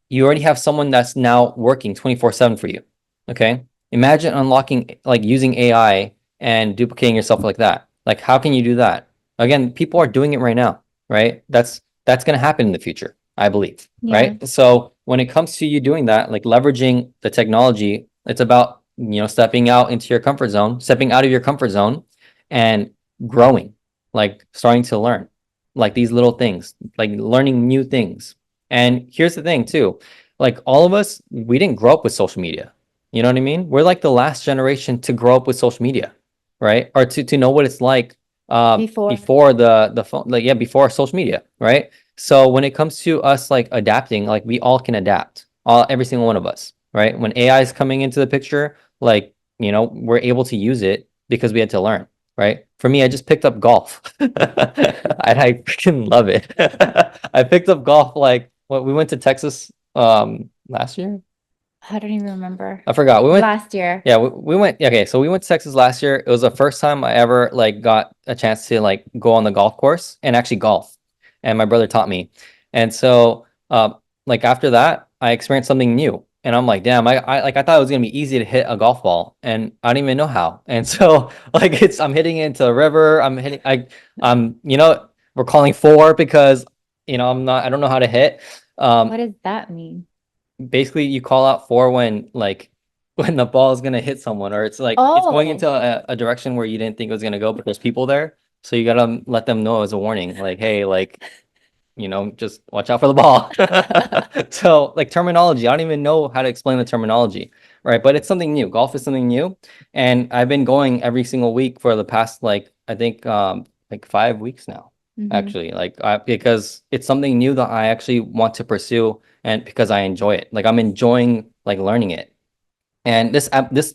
You already have someone that's now working 24/7 for you. Okay. Imagine unlocking, like using AI and duplicating yourself like that. Like, how can you do that? Again, people are doing it right now, right? That's going to happen in the future, I believe, Yeah. right? So when it comes to you doing that, like leveraging the technology, it's about, stepping out into your comfort zone, stepping out of your comfort zone and growing, like starting to learn, like these little things, like learning new things. And here's the thing too, like all of us, we didn't grow up with social media. You know what I mean? We're like the last generation to grow up with social media, right? Or to know what it's like Before. before the phone, like yeah, before social media, right? So when it comes to us like adapting, like we all can adapt, all every single one of us, right? When AI is coming into the picture, like we're able to use it because we had to learn, right? For me, I just picked up golf, and I freaking love it. I picked up golf like what we went to Texas last year. I don't even remember. I forgot. We went. Last year. Yeah, we went. Okay, so we went to Texas last year. It was the first time I ever like got a chance to like go on the golf course and actually golf. And my brother taught me. And so like after that, I experienced something new. And I'm like, damn, I thought it was gonna be easy to hit a golf ball, and I didn't even know how. And so like I'm hitting it into the river. We're calling four because I don't know how to hit. What Um, does that mean? Basically you call out for when like when the ball is gonna hit someone, or it's like it's going Oh, into a direction where you didn't think it was gonna go, but there's people there. So you gotta let them know as a warning, like, hey, like, just watch out for the ball. So like terminology, I don't even know how to explain the terminology, right? But it's something new. Golf is something new. And I've been going every single week for the past like I think like 5 weeks now, mhm. actually. Because it's something new that I actually want to pursue and because I enjoy it. Like I'm enjoying like learning it. And this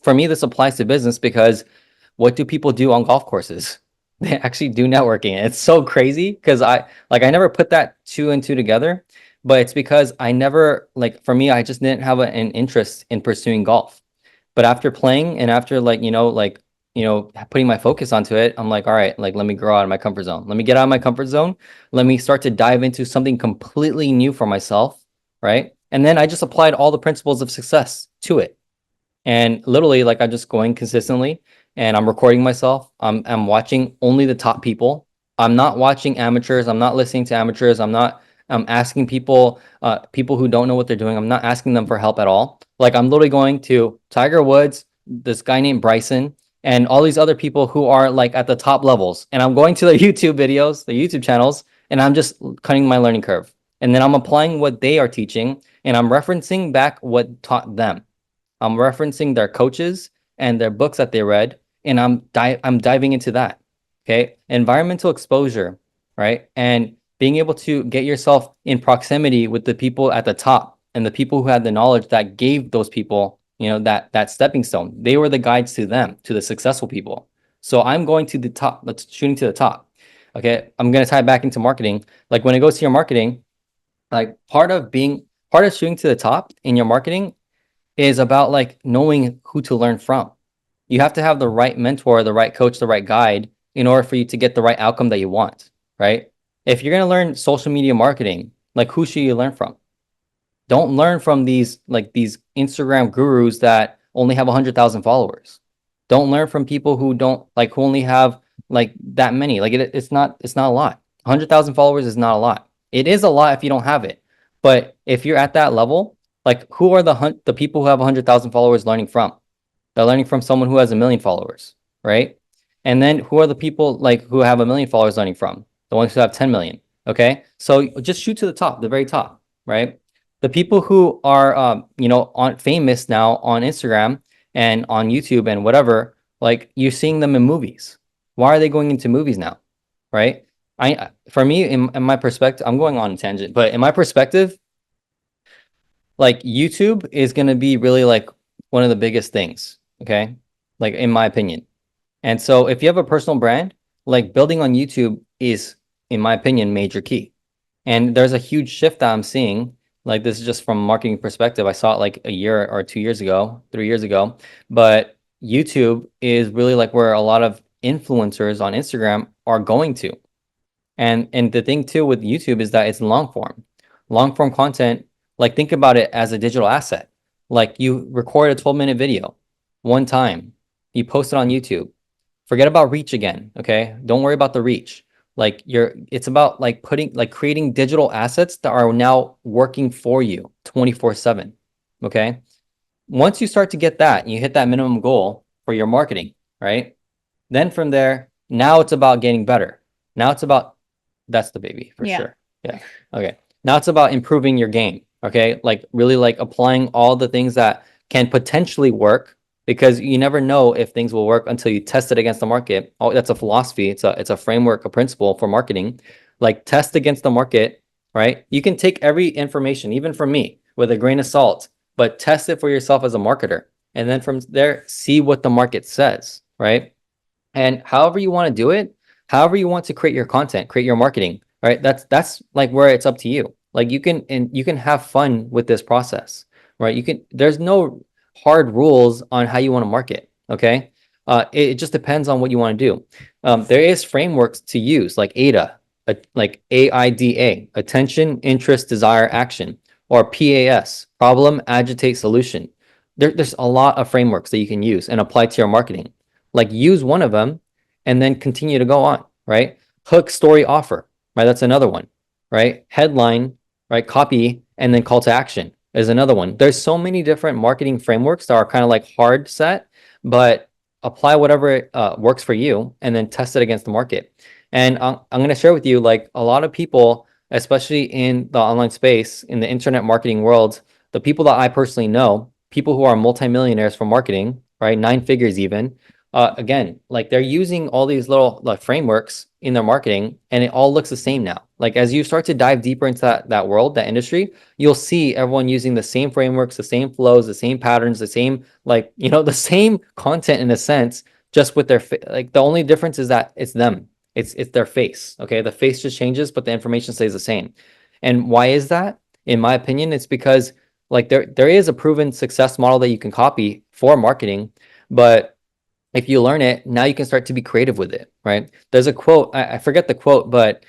for me, this applies to business because what do people do on golf courses? They actually do networking. It's so crazy because I never put that two and two together, but it's because I never like for me, I just didn't have an interest in pursuing golf. But after playing and after putting my focus onto it, I'm like, all right, like let me grow out of my comfort zone. Let me get out of my comfort zone. Let me start to dive into something completely new for myself, right? And then I just applied all the principles of success to it. And literally, like I'm just going consistently and I'm recording myself. I'm watching only the top people. I'm not watching amateurs. I'm not listening to amateurs. I'm asking people who don't know what they're doing. I'm not asking them for help at all. Like I'm literally going to Tiger Woods, this guy named Bryson, and all these other people who are like at the top levels. And I'm going to their YouTube videos, the YouTube channels, and I'm just cutting my learning curve. And then I'm applying what they are teaching and I'm referencing back what taught them. I'm referencing their coaches and their books that they read, and I'm diving into that. Okay, environmental exposure, right, and being able to get yourself in proximity with the people at the top and the people who had the knowledge that gave those people, that stepping stone. They were the guides to them, to the successful people. So I'm going to the top. Let's shooting to the top. Okay, I'm gonna tie it back into marketing. Like when it goes to your marketing, like part of shooting to the top in your marketing is about like knowing who to learn from. You have to have the right mentor, the right coach, the right guide in order for you to get the right outcome that you want, right? If you're going to learn social media marketing, like who should you learn from? Don't learn from these Instagram gurus that only have 100,000 followers. Don't learn from people who don't like who only have like that many. Like it's not a lot. 100,000 followers is not a lot. It is a lot if you don't have it. But if you're at that level, like who are the people who have 100,000 followers learning from? They're learning from someone who has a million followers, right? And then who are the people like who have a million followers learning from? The ones who have 10 million. Okay. So just shoot to the top, the very top, right? The people who are, on famous now on Instagram and on YouTube and whatever, like you're seeing them in movies. Why are they going into movies now? Right. For me, in my perspective, I'm going on a tangent, but in my perspective, like YouTube is going to be really like one of the biggest things. Okay. Like in my opinion. And so if you have a personal brand, like building on YouTube is, in my opinion, major key. And there's a huge shift that I'm seeing. Like this is just from a marketing perspective. I saw it like a year or 2 years ago, 3 years ago. But YouTube is really like where a lot of influencers on Instagram are going to. And the thing too with YouTube is that it's long form. Long form content, like think about it as a digital asset. Like you record a 12-minute video one time, you post it on YouTube. Forget about reach again, okay? Don't worry about the reach. Like it's about like creating digital assets that are now working for you 24/7, okay? Once you start to get that, and you hit that minimum goal for your marketing, right? Then from there, now it's about getting better. Now it's about that's the baby for Yeah. sure. Yeah. Okay. Now it's about improving your game. Okay. Like really like applying all the things that can potentially work because you never know if things will work until you test it against the market. Oh, that's a philosophy. It's a framework, a principle for marketing. Like test against the market, right? You can take every information, even from me, with a grain of salt, but test it for yourself as a marketer. And then from there, see what the market says, right? And however you want to do it, however you want to create your content, create your marketing, right? That's like where it's up to you. Like you can have fun with this process, right? There's no hard rules on how you want to market, okay? It just depends on what you want to do. There is frameworks to use like AIDA, like AIDA, attention, interest, desire, action, or PAS, problem, agitate, solution. There's a lot of frameworks that you can use and apply to your marketing. Like use one of them and then continue to go on, right? Hook, story, offer, right? That's another one, right? Headline, right? Copy, and then call to action is another one. There's so many different marketing frameworks that are kind of like hard set, but apply whatever works for you and then test it against the market. And I'm going to share with you like a lot of people, especially in the online space, in the internet marketing world, the people that I personally know, people who are multimillionaires for marketing, right? 9 figures even, again, like they're using all these little like frameworks in their marketing and it all looks the same now. Like as you start to dive deeper into that world, that industry, you'll see everyone using the same frameworks, the same flows, the same patterns, the same like, the same content in a sense, just with their like the only difference is that it's them. It's their face. Okay. The face just changes, but the information stays the same. And why is that? In my opinion, it's because like there is a proven success model that you can copy for marketing, but if you learn it, now you can start to be creative with it, right? There's a quote, I forget the quote, but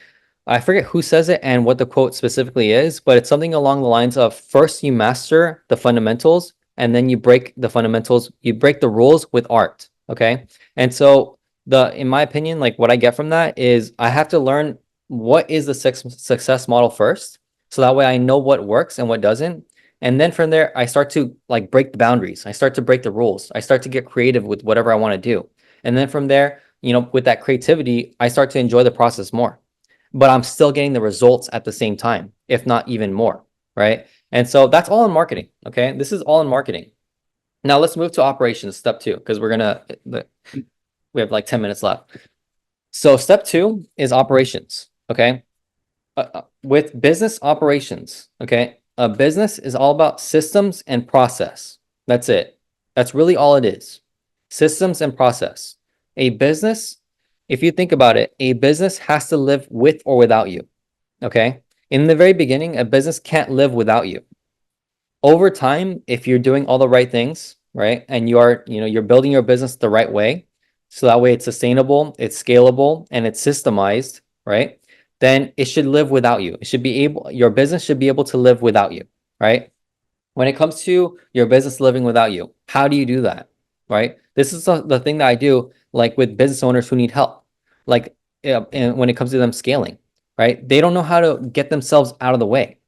I forget who says it and what the quote specifically is, but it's something along the lines of first you master the fundamentals and then you break the fundamentals, you break the rules with art, okay? And so in my opinion, like what I get from that is I have to learn what is the success model first, so that way I know what works and what doesn't. And then from there, I start to like break the boundaries. I start to break the rules. I start to get creative with whatever I want to do. And then from there, with that creativity, I start to enjoy the process more. But I'm still getting the results at the same time, if not even more, right? And so that's all in marketing, okay? This is all in marketing. Now let's move to operations, step 2, because we have like 10 minutes left. So step 2 is operations, okay? With business operations, okay? A business is all about systems and process. That's it. That's really all it is. Systems and process. A business, if you think about it, a business has to live with or without you. Okay? In the very beginning, a business can't live without you. Over time, if you're doing all the right things, right? And you're building your business the right way, so that way it's sustainable, it's scalable, and it's systemized, right? Then it should live without you. Your business should be able to live without you, right? When it comes to your business living without you, how do you do that, right? This is the thing that I do, like with business owners who need help, like and when it comes to them scaling. right? They don't know how to get themselves out of the way.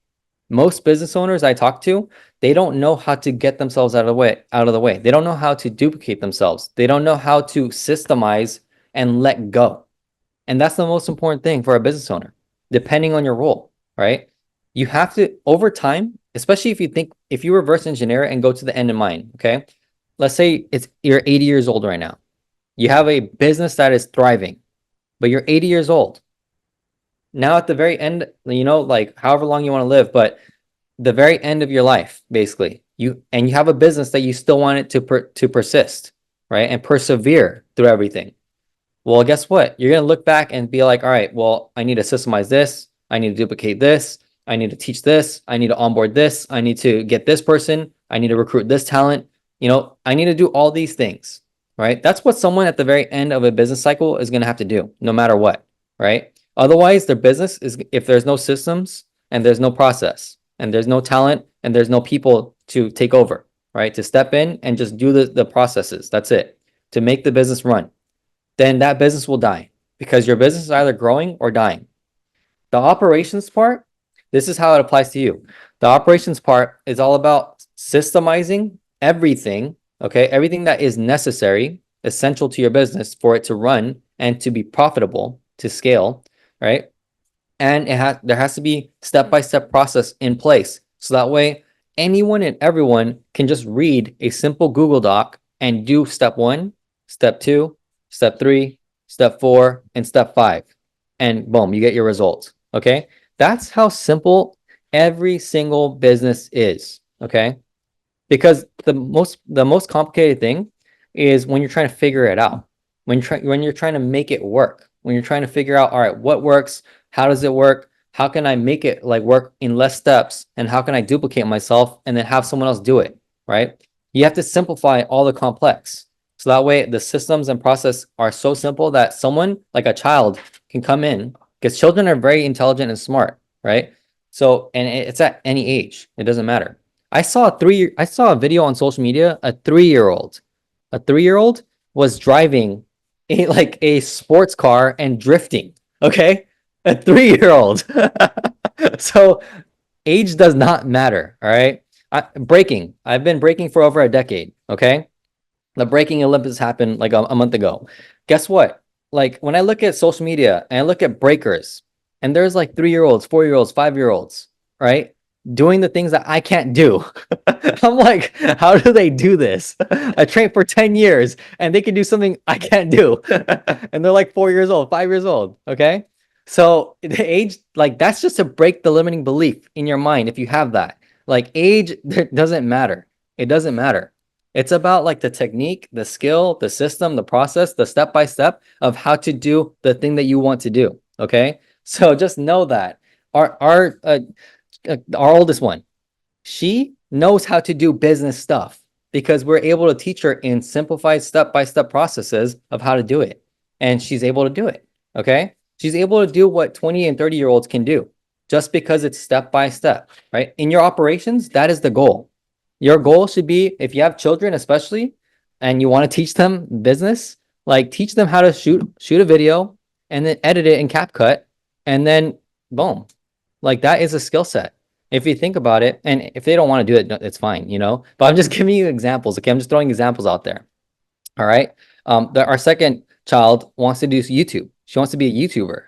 Most business owners I talk to, they don't know how to get themselves out of the way. They don't know how to duplicate themselves. They don't know how to systemize and let go. And that's the most important thing for a business owner, depending on your role, right? You have to, over time, especially if you reverse engineer it and go to the end in mind, okay? Let's say you're 80 years old right now. You have a business that is thriving, but you're 80 years old. Now at the very end, like however long you want to live, but the very end of your life, basically, you have a business that you still want it to persist, right? And persevere through everything. Well, guess what? You're going to look back and be like, all right, well, I need to systemize this. I need to duplicate this. I need to teach this. I need to onboard this. I need to get this person. I need to recruit this talent. I need to do all these things, right? That's what someone at the very end of a business cycle is going to have to do, no matter what, right? Otherwise, their business is, if there's no systems and there's no process and there's no talent and there's no people to take over, right? To step in and just do the processes. That's it. To make the business run, then that business will die because your business is either growing or dying. The operations part, this is how it applies to you. The operations part is all about systemizing everything, okay? Everything that is necessary, essential to your business for it to run and to be profitable, to scale, right? And there has to be step-by-step process in place. So that way anyone and everyone can just read a simple Google Doc and do step 1, step 2, step 3, step 4, and step 5. And boom, you get your results. Okay. That's how simple every single business is. Okay. Because the most complicated thing is when you're trying to figure it out, when you're trying to make it work, when you're trying to figure out, all right, what works, how does it work, how can I make it like work in less steps, and how can I duplicate myself and then have someone else do it, right? You have to simplify all the complex, so that way the systems and process are so simple that someone like a child can come in, because children are very intelligent and smart, right? So, and it's at any age, it doesn't matter. I saw a video on social media. A 3-year-old was driving a sports car and drifting. Okay, a 3-year-old. So age does not matter. All right. Braking. I've been braking for over a decade. Okay. The braking Olympics happened like a month ago. Guess what? Like when I look at social media and I look at breakers, and there's like 3-year-olds, 4-year-olds, 5-year-olds, right? Doing the things that I can't do. I'm like, how do they do this? I trained for 10 years and they can do something I can't do. And they're like 4 years old, 5 years old. Okay. So the age, like that's just to break the limiting belief in your mind. If you have that, like age doesn't matter. It doesn't matter. It's about like the technique, the skill, the system, the process, the step by step of how to do the thing that you want to do. Okay. So just know that our oldest one, she knows how to do business stuff because we're able to teach her in simplified step-by-step processes of how to do it. And she's able to do it. Okay. She's able to do what 20 and 30-year-olds can do just because it's step by step, right? In your operations, that is the goal. Your goal should be, if you have children, especially, and you want to teach them business, like teach them how to shoot a video and then edit it in CapCut, and then boom, like that is a skill set. If you think about it, and if they don't want to do it, it's fine, but I'm just giving you examples. Okay. I'm just throwing examples out there. All right. Our second child wants to do YouTube. She wants to be a YouTuber.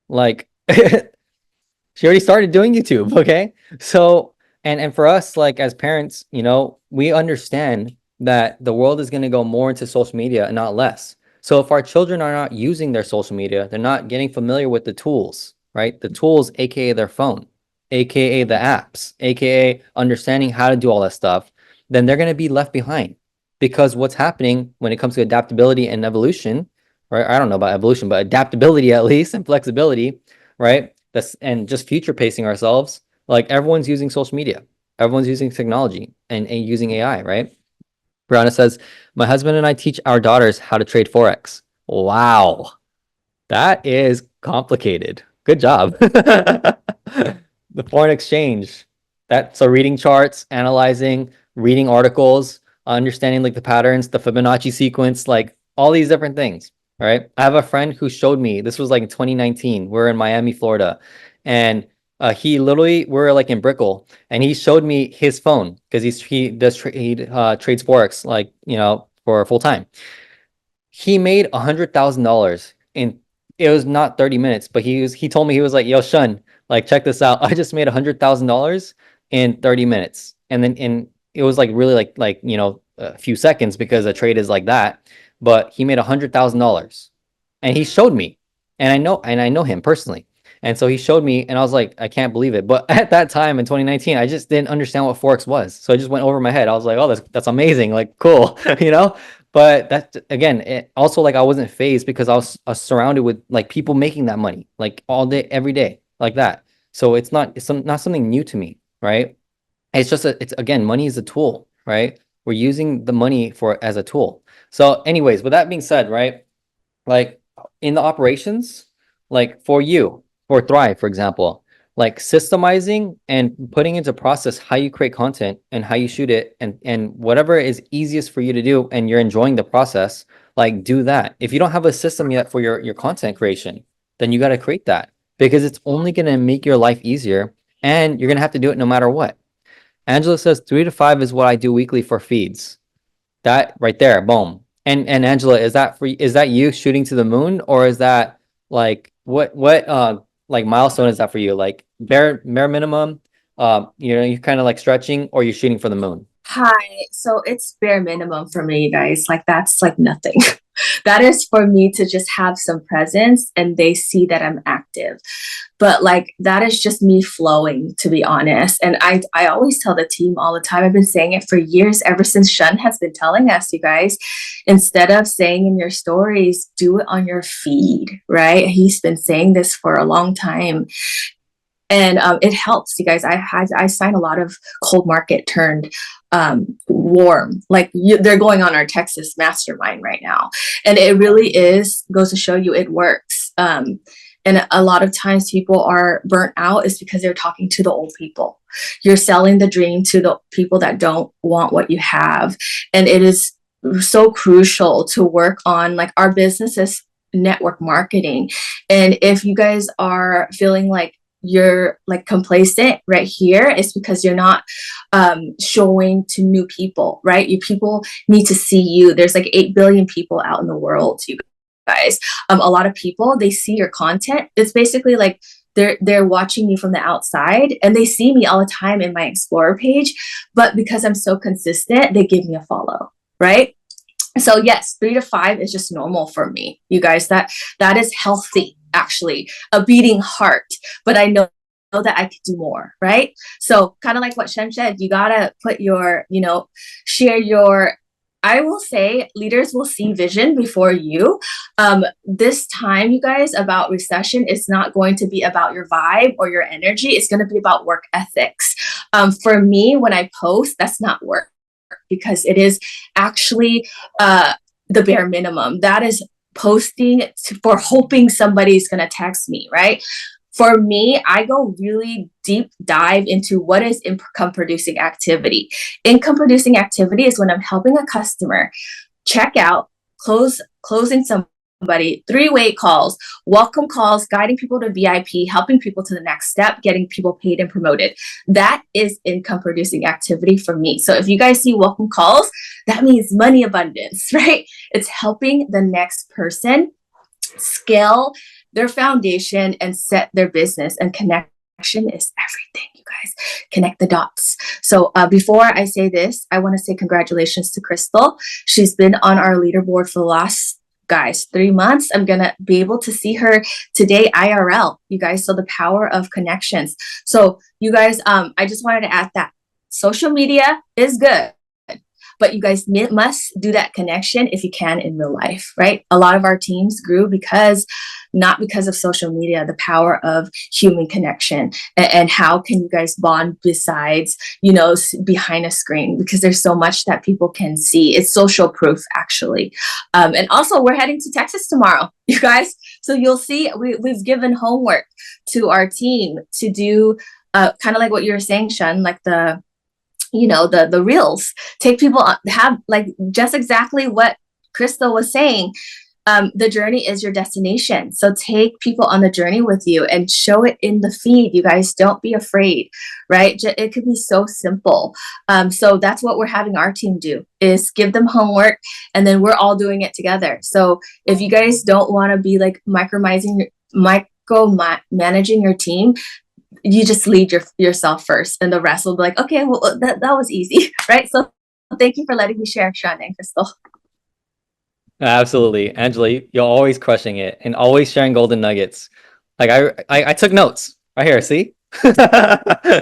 Like she already started doing YouTube. Okay. So, and for us, like as parents, we understand that the world is going to go more into social media and not less. So if our children are not using their social media, they're not getting familiar with the tools, right? The tools, AKA their phone, AKA the apps, AKA understanding how to do all that stuff, then they're going to be left behind. Because what's happening when it comes to adaptability and evolution, right? I don't know about evolution, but adaptability at least and flexibility, right? And just future pacing ourselves. Like everyone's using social media, everyone's using technology and using AI, right? Brianna says, my husband and I teach our daughters how to trade Forex. Wow. That is complicated. Good job. The foreign exchange. So reading charts, analyzing, reading articles, understanding like the patterns, the Fibonacci sequence, like all these different things, All right. I have a friend who showed me, this was like in 2019. We're in Miami, Florida. And he literally, we're like in Brickell, and he showed me his phone because he trades Forex, like, for full time. He made $100,000 in, it was not 30 minutes, but he told me, he was like, yo, Shun, like, check this out. I just made $100,000 in 30 minutes. And then it was like really like, a few seconds because a trade is like that. But he made $100,000 and he showed me, and I know him personally. And so he showed me, and I was like, I can't believe it. But at that time in 2019, I just didn't understand what Forex was. So it just went over my head. I was like, oh, that's amazing. Like, cool, you know? But that again, it also, like, I wasn't phased because I was surrounded with like people making that money like all day, every day, like that. So not something new to me, right? It's just it's again, money is a tool, right? We're using the money for as a tool. So, anyways, with that being said, right? Like in the operations, like for you, for Thrive, for example, like systemizing and putting into process how you create content and how you shoot it, and whatever is easiest for you to do and you're enjoying the process, like do that. If you don't have a system yet for your content creation, then you got to create that, because it's only going to make your life easier, and you're going to have to do it no matter what. Angela says 3 to 5 is what I do weekly for feeds. That right there, boom. And Angela, is that you shooting to the moon, or is that like what like milestone is that for you? Like bare minimum, you're kind of like stretching, or you're shooting for the moon? Hi. So it's bare minimum for me, you guys. Like that's like nothing. That is for me to just have some presence and they see that I'm active. But like that is just me flowing, to be honest. And I always tell the team all the time. I've been saying it for years, ever since Shun has been telling us, you guys, instead of saying in your stories, do it on your feed, right? He's been saying this for a long time. And it helps, you guys. I sign a lot of cold market turned warm, like they're going on our Texas mastermind right now, and it really is goes to show you it works. And a lot of times people are burnt out is because they're talking to the old people. You're selling the dream to the people that don't want what you have, and it is so crucial to work on, like, our business is network marketing. And if you guys are feeling like you're like complacent right here, it's because you're not showing to new people, right? You people need to see you. There's like 8 billion people out in the world, you guys. A lot of people, they see your content. It's basically like they're watching you from the outside, and they see me all the time in my Explorer page, but because I'm so consistent, they give me a follow, right? So yes, 3 to 5 is just normal for me, you guys. That is healthy, actually, a beating heart. But I know that I could do more, right? So kind of like what Shem said, you gotta put your, share your. I will say leaders will see vision before you. This time, you guys, about recession, it's not going to be about your vibe or your energy. It's going to be about work ethics. For me, when I post, that's not work, because it is actually the bare minimum. That is posting for hoping somebody's going to text me, right? For me, I go really deep dive into what is income producing activity. Income producing activity is when I'm helping a customer check out, closing somebody, three-way calls, welcome calls, guiding people to VIP, helping people to the next step, getting people paid and promoted. That is income producing activity for me. So if you guys see welcome calls, that means money abundance, right? It's helping the next person scale their foundation and set their business, and connection is everything, you guys. Connect the dots. So before I say this, I want to say congratulations to Crystal. She's been on our leaderboard for the last, guys, 3 months. I'm gonna be able to see her today IRL, you guys. So the power of connections. So you guys, I just wanted to add that social media is good, but you guys must do that connection if you can in real life, right? A lot of our teams grew not because of social media, the power of human connection. And how can you guys bond besides, behind a screen? Because there's so much that people can see. It's social proof, actually. And also, we're heading to Texas tomorrow, you guys. So you'll see we've given homework to our team to do kind of like what you were saying, Shun, like the reels. Take people, have like just exactly what Crystal was saying. The journey is your destination. So take people on the journey with you and show it in the feed. You guys, don't be afraid, right? It could be so simple. So that's what we're having our team do, is give them homework, and then we're all doing it together. So if you guys don't want to be like micromanaging your team, you just lead yourself first, and the rest will be like, okay, well, that was easy, right? So thank you for letting me share, Sean and Crystal. Absolutely. Angela, you're always crushing it and always sharing golden nuggets. Like I took notes right here, see?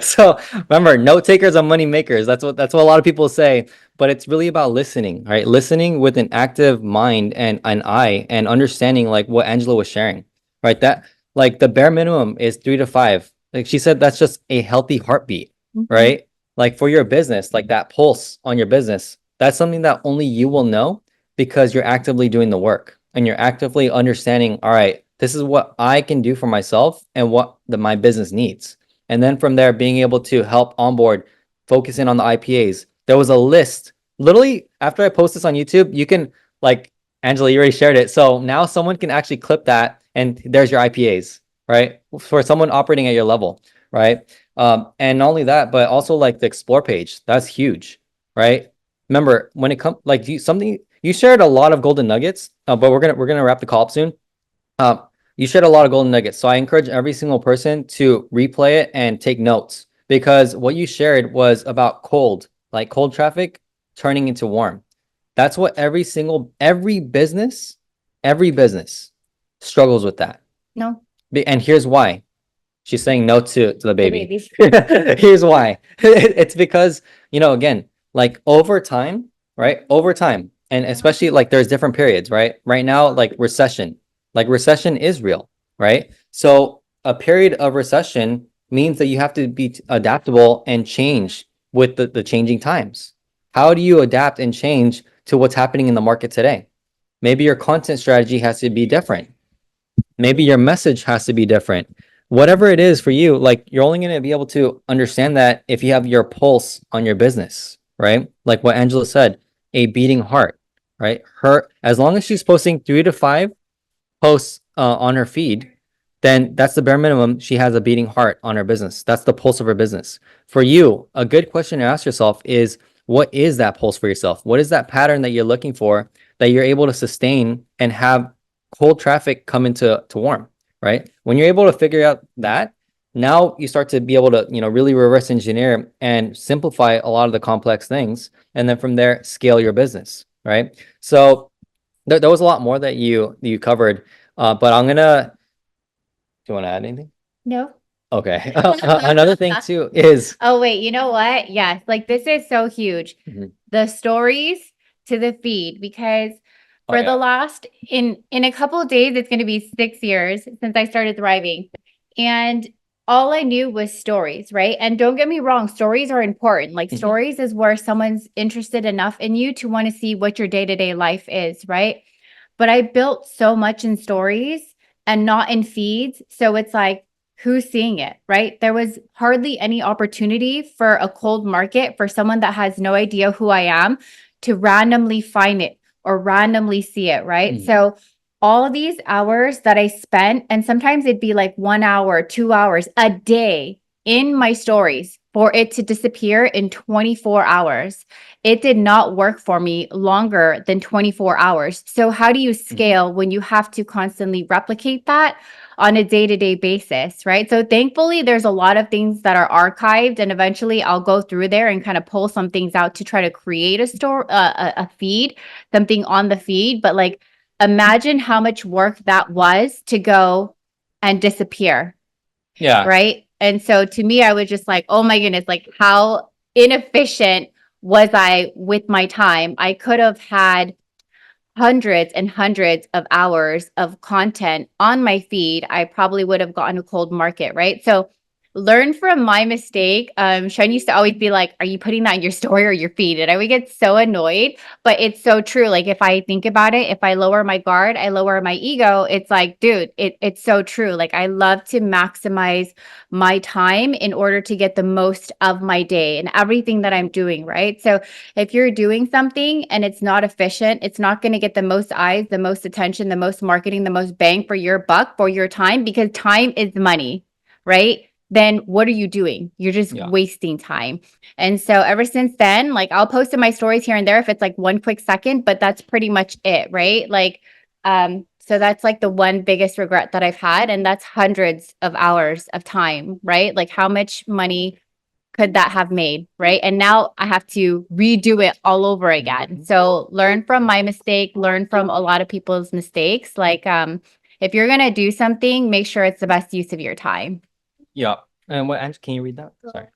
So remember, note takers are money makers. That's what a lot of people say, but it's really about listening, right? Listening with an active mind and an eye, and understanding like what Angela was sharing, right? That like the bare minimum is 3 to 5. Like she said, that's just a healthy heartbeat, right? Like for your business, like that pulse on your business, that's something that only you will know, because you're actively doing the work and you're actively understanding, all right, this is what I can do for myself and what my business needs. And then from there, being able to help onboard, focus in on the IPAs. There was a list. Literally, after I post this on YouTube, you can, like, Angela, you already shared it. So now someone can actually clip that and there's your IPAs, right? For someone operating at your level, right? And not only that, but also like the explore page. That's huge, right? Remember, when it comes like you shared a lot of golden nuggets, but we're gonna wrap the call up soon. You shared a lot of golden nuggets, so I encourage every single person to replay it and take notes, because what you shared was about cold traffic turning into warm. That's what every business struggles with that. No, And here's why. She's saying no to the baby. babies. Here's why. It's because, again, like over time, right? Over time, and especially like there's different periods, right? Right now, like recession is real, right? So a period of recession means that you have to be adaptable and change with the changing times. How do you adapt and change to what's happening in the market today? Maybe your content strategy has to be different. Maybe your message has to be different. Whatever it is for you, like you're only going to be able to understand that if you have your pulse on your business, right? Like what Angela said, a beating heart, right? As long as she's posting 3 to 5 posts on her feed, then that's the bare minimum. She has a beating heart on her business. That's the pulse of her business. For you, a good question to ask yourself is, what is that pulse for yourself? What is that pattern that you're looking for that you're able to sustain and have cold traffic come into warm, right? When you're able to figure out that, now you start to be able to, really reverse engineer and simplify a lot of the complex things. And then from there, scale your business, right? So there was a lot more that you covered, but I'm gonna. Do you want to add anything? No. Okay. Another thing too is. Oh, wait, you know what? Yes, like this is so huge. Mhm. The stories to the feed, because Oh, for yeah. the last in a couple of days, it's going to be 6 years since I started thriving. And all I knew was stories, right? And don't get me wrong, stories are important. Like Mhm. stories is where someone's interested enough in you to want to see what your day-to-day life is, right? But I built so much in stories and not in feeds. So it's like, who's seeing it, right? There was hardly any opportunity for a cold market, for someone that has no idea who I am, to randomly find it or randomly see it, right? Mhm. So all of these hours that I spent, and sometimes it'd be like 1 hour, 2 hours a day in my stories, for it to disappear in 24 hours. It did not work for me longer than 24 hours. So how do you scale when you have to constantly replicate that on a day-to-day basis, right? So thankfully, there's a lot of things that are archived, and eventually I'll go through there and kind of pull some things out to try to create a feed, something on the feed. But like, imagine how much work that was to go and disappear, Yeah. right? And so to me, I was just like, oh my goodness, like how inefficient was I with my time? I could have had hundreds and hundreds of hours of content on my feed. I probably would have gotten a cold market, right? So learn from my mistake. Sean used to always be like, are you putting that in your story or your feed? And I would get so annoyed, but it's so true. Like if I think about it, if I lower my guard, I lower my ego. It's like, dude, it's so true. Like I love to maximize my time in order to get the most of my day and everything that I'm doing, right? So if you're doing something and it's not efficient, it's not going to get the most eyes, the most attention, the most marketing, the most bang for your buck, for your time, because time is money, right? Then what are you doing? You're just Yeah. wasting time. And so ever since then, like I'll post in my stories here and there if it's like one quick second, but that's pretty much it, right? Like, so that's like the one biggest regret that I've had. And that's hundreds of hours of time, right? Like how much money could that have made, right? And now I have to redo it all over again. So learn from my mistake, learn from a lot of people's mistakes. Like, if you're gonna do something, make sure it's the best use of your time. Yeah. And what, Ange, can you read that? Sorry.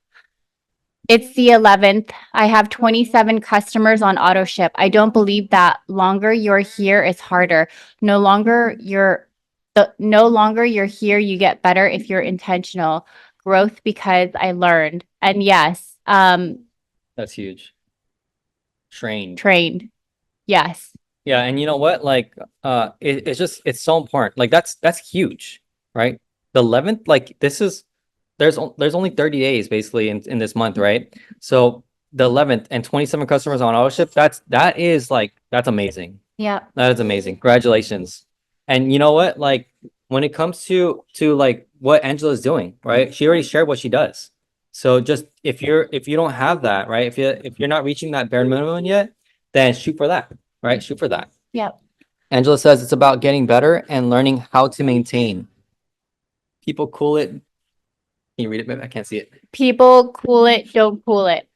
It's the 11th. I have 27 customers on auto ship. I don't believe that longer you're here is harder. No longer you're here, you get better if you're intentional. Growth because I learned. And yes, That's huge. Trained. Yes. Yeah, and you know what? Like, it's just it's so important. Like that's huge, right? The 11th, like this is there's only 30 days basically in this month, right? So the 11th and 27 customers on auto ship, that's amazing. Yeah. That is amazing. Congratulations. And you know what? Like when it comes to like what Angela's doing, right? She already shared what she does. So just if you don't have that, right? If you're not reaching that bare minimum yet, then shoot for that, right? Shoot for that. Yep. Angela says it's about getting better and learning how to maintain. People cool it. Can you read it, babe? I can't see it. People cool it, don't cool it.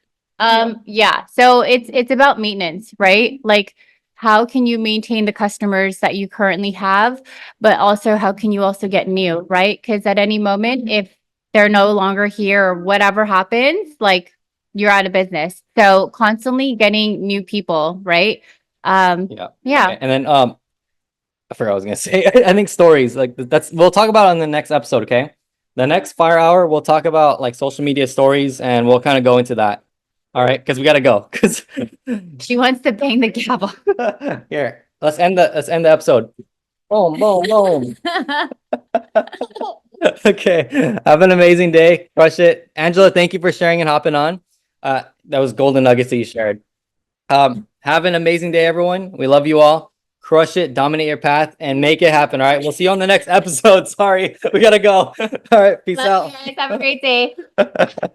Yeah. So it's about maintenance, right? Like how can you maintain the customers that you currently have, but also how can you also get new, right? Because at any moment, if they're no longer here or whatever happens, like you're out of business. So constantly getting new people, right? Yeah. Yeah. Okay. And then I forgot what I was gonna say. I think stories like we'll talk about it on the next episode, okay? The next Fire Hour, we'll talk about like social media stories and we'll kind of go into that. All right, because we gotta go. Because She wants to bang the gavel. here, let's end the episode. Boom, boom, boom. Okay. Have an amazing day. Crush it. Angela, thank you for sharing and hopping on. That was golden nuggets that you shared. Have an amazing day, everyone. We love you all. Crush it, dominate your path, and make it happen. All right. We'll see you on the next episode. Sorry. We gotta go. All right. Peace Love out. you guys. Have a great day.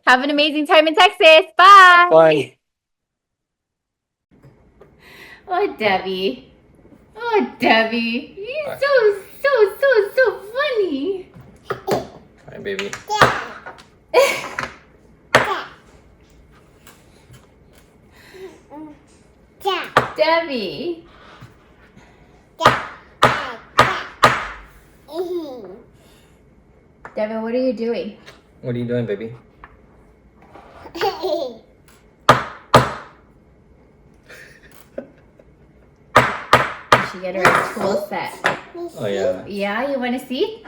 Have an amazing time in Texas. Bye. Bye. Oh, Debbie. Oh, Debbie. You're so funny. Hi, baby. Debbie. Debbie, what are you doing? What are you doing, baby? You should get her a tool set. Oh yeah. Yeah, you want to see?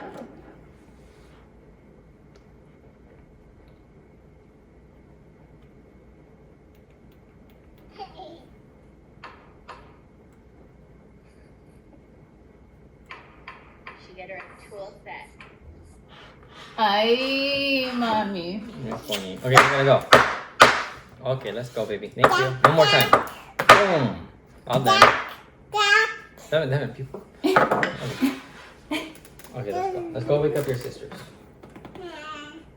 Should get her a tool set. Ay, mommy. You're funny. Okay, we gotta go. Okay, let's go, baby. Thank you. One more time. Boom. All done. Damn it, people. Okay, let's go. Let's go wake up your sisters.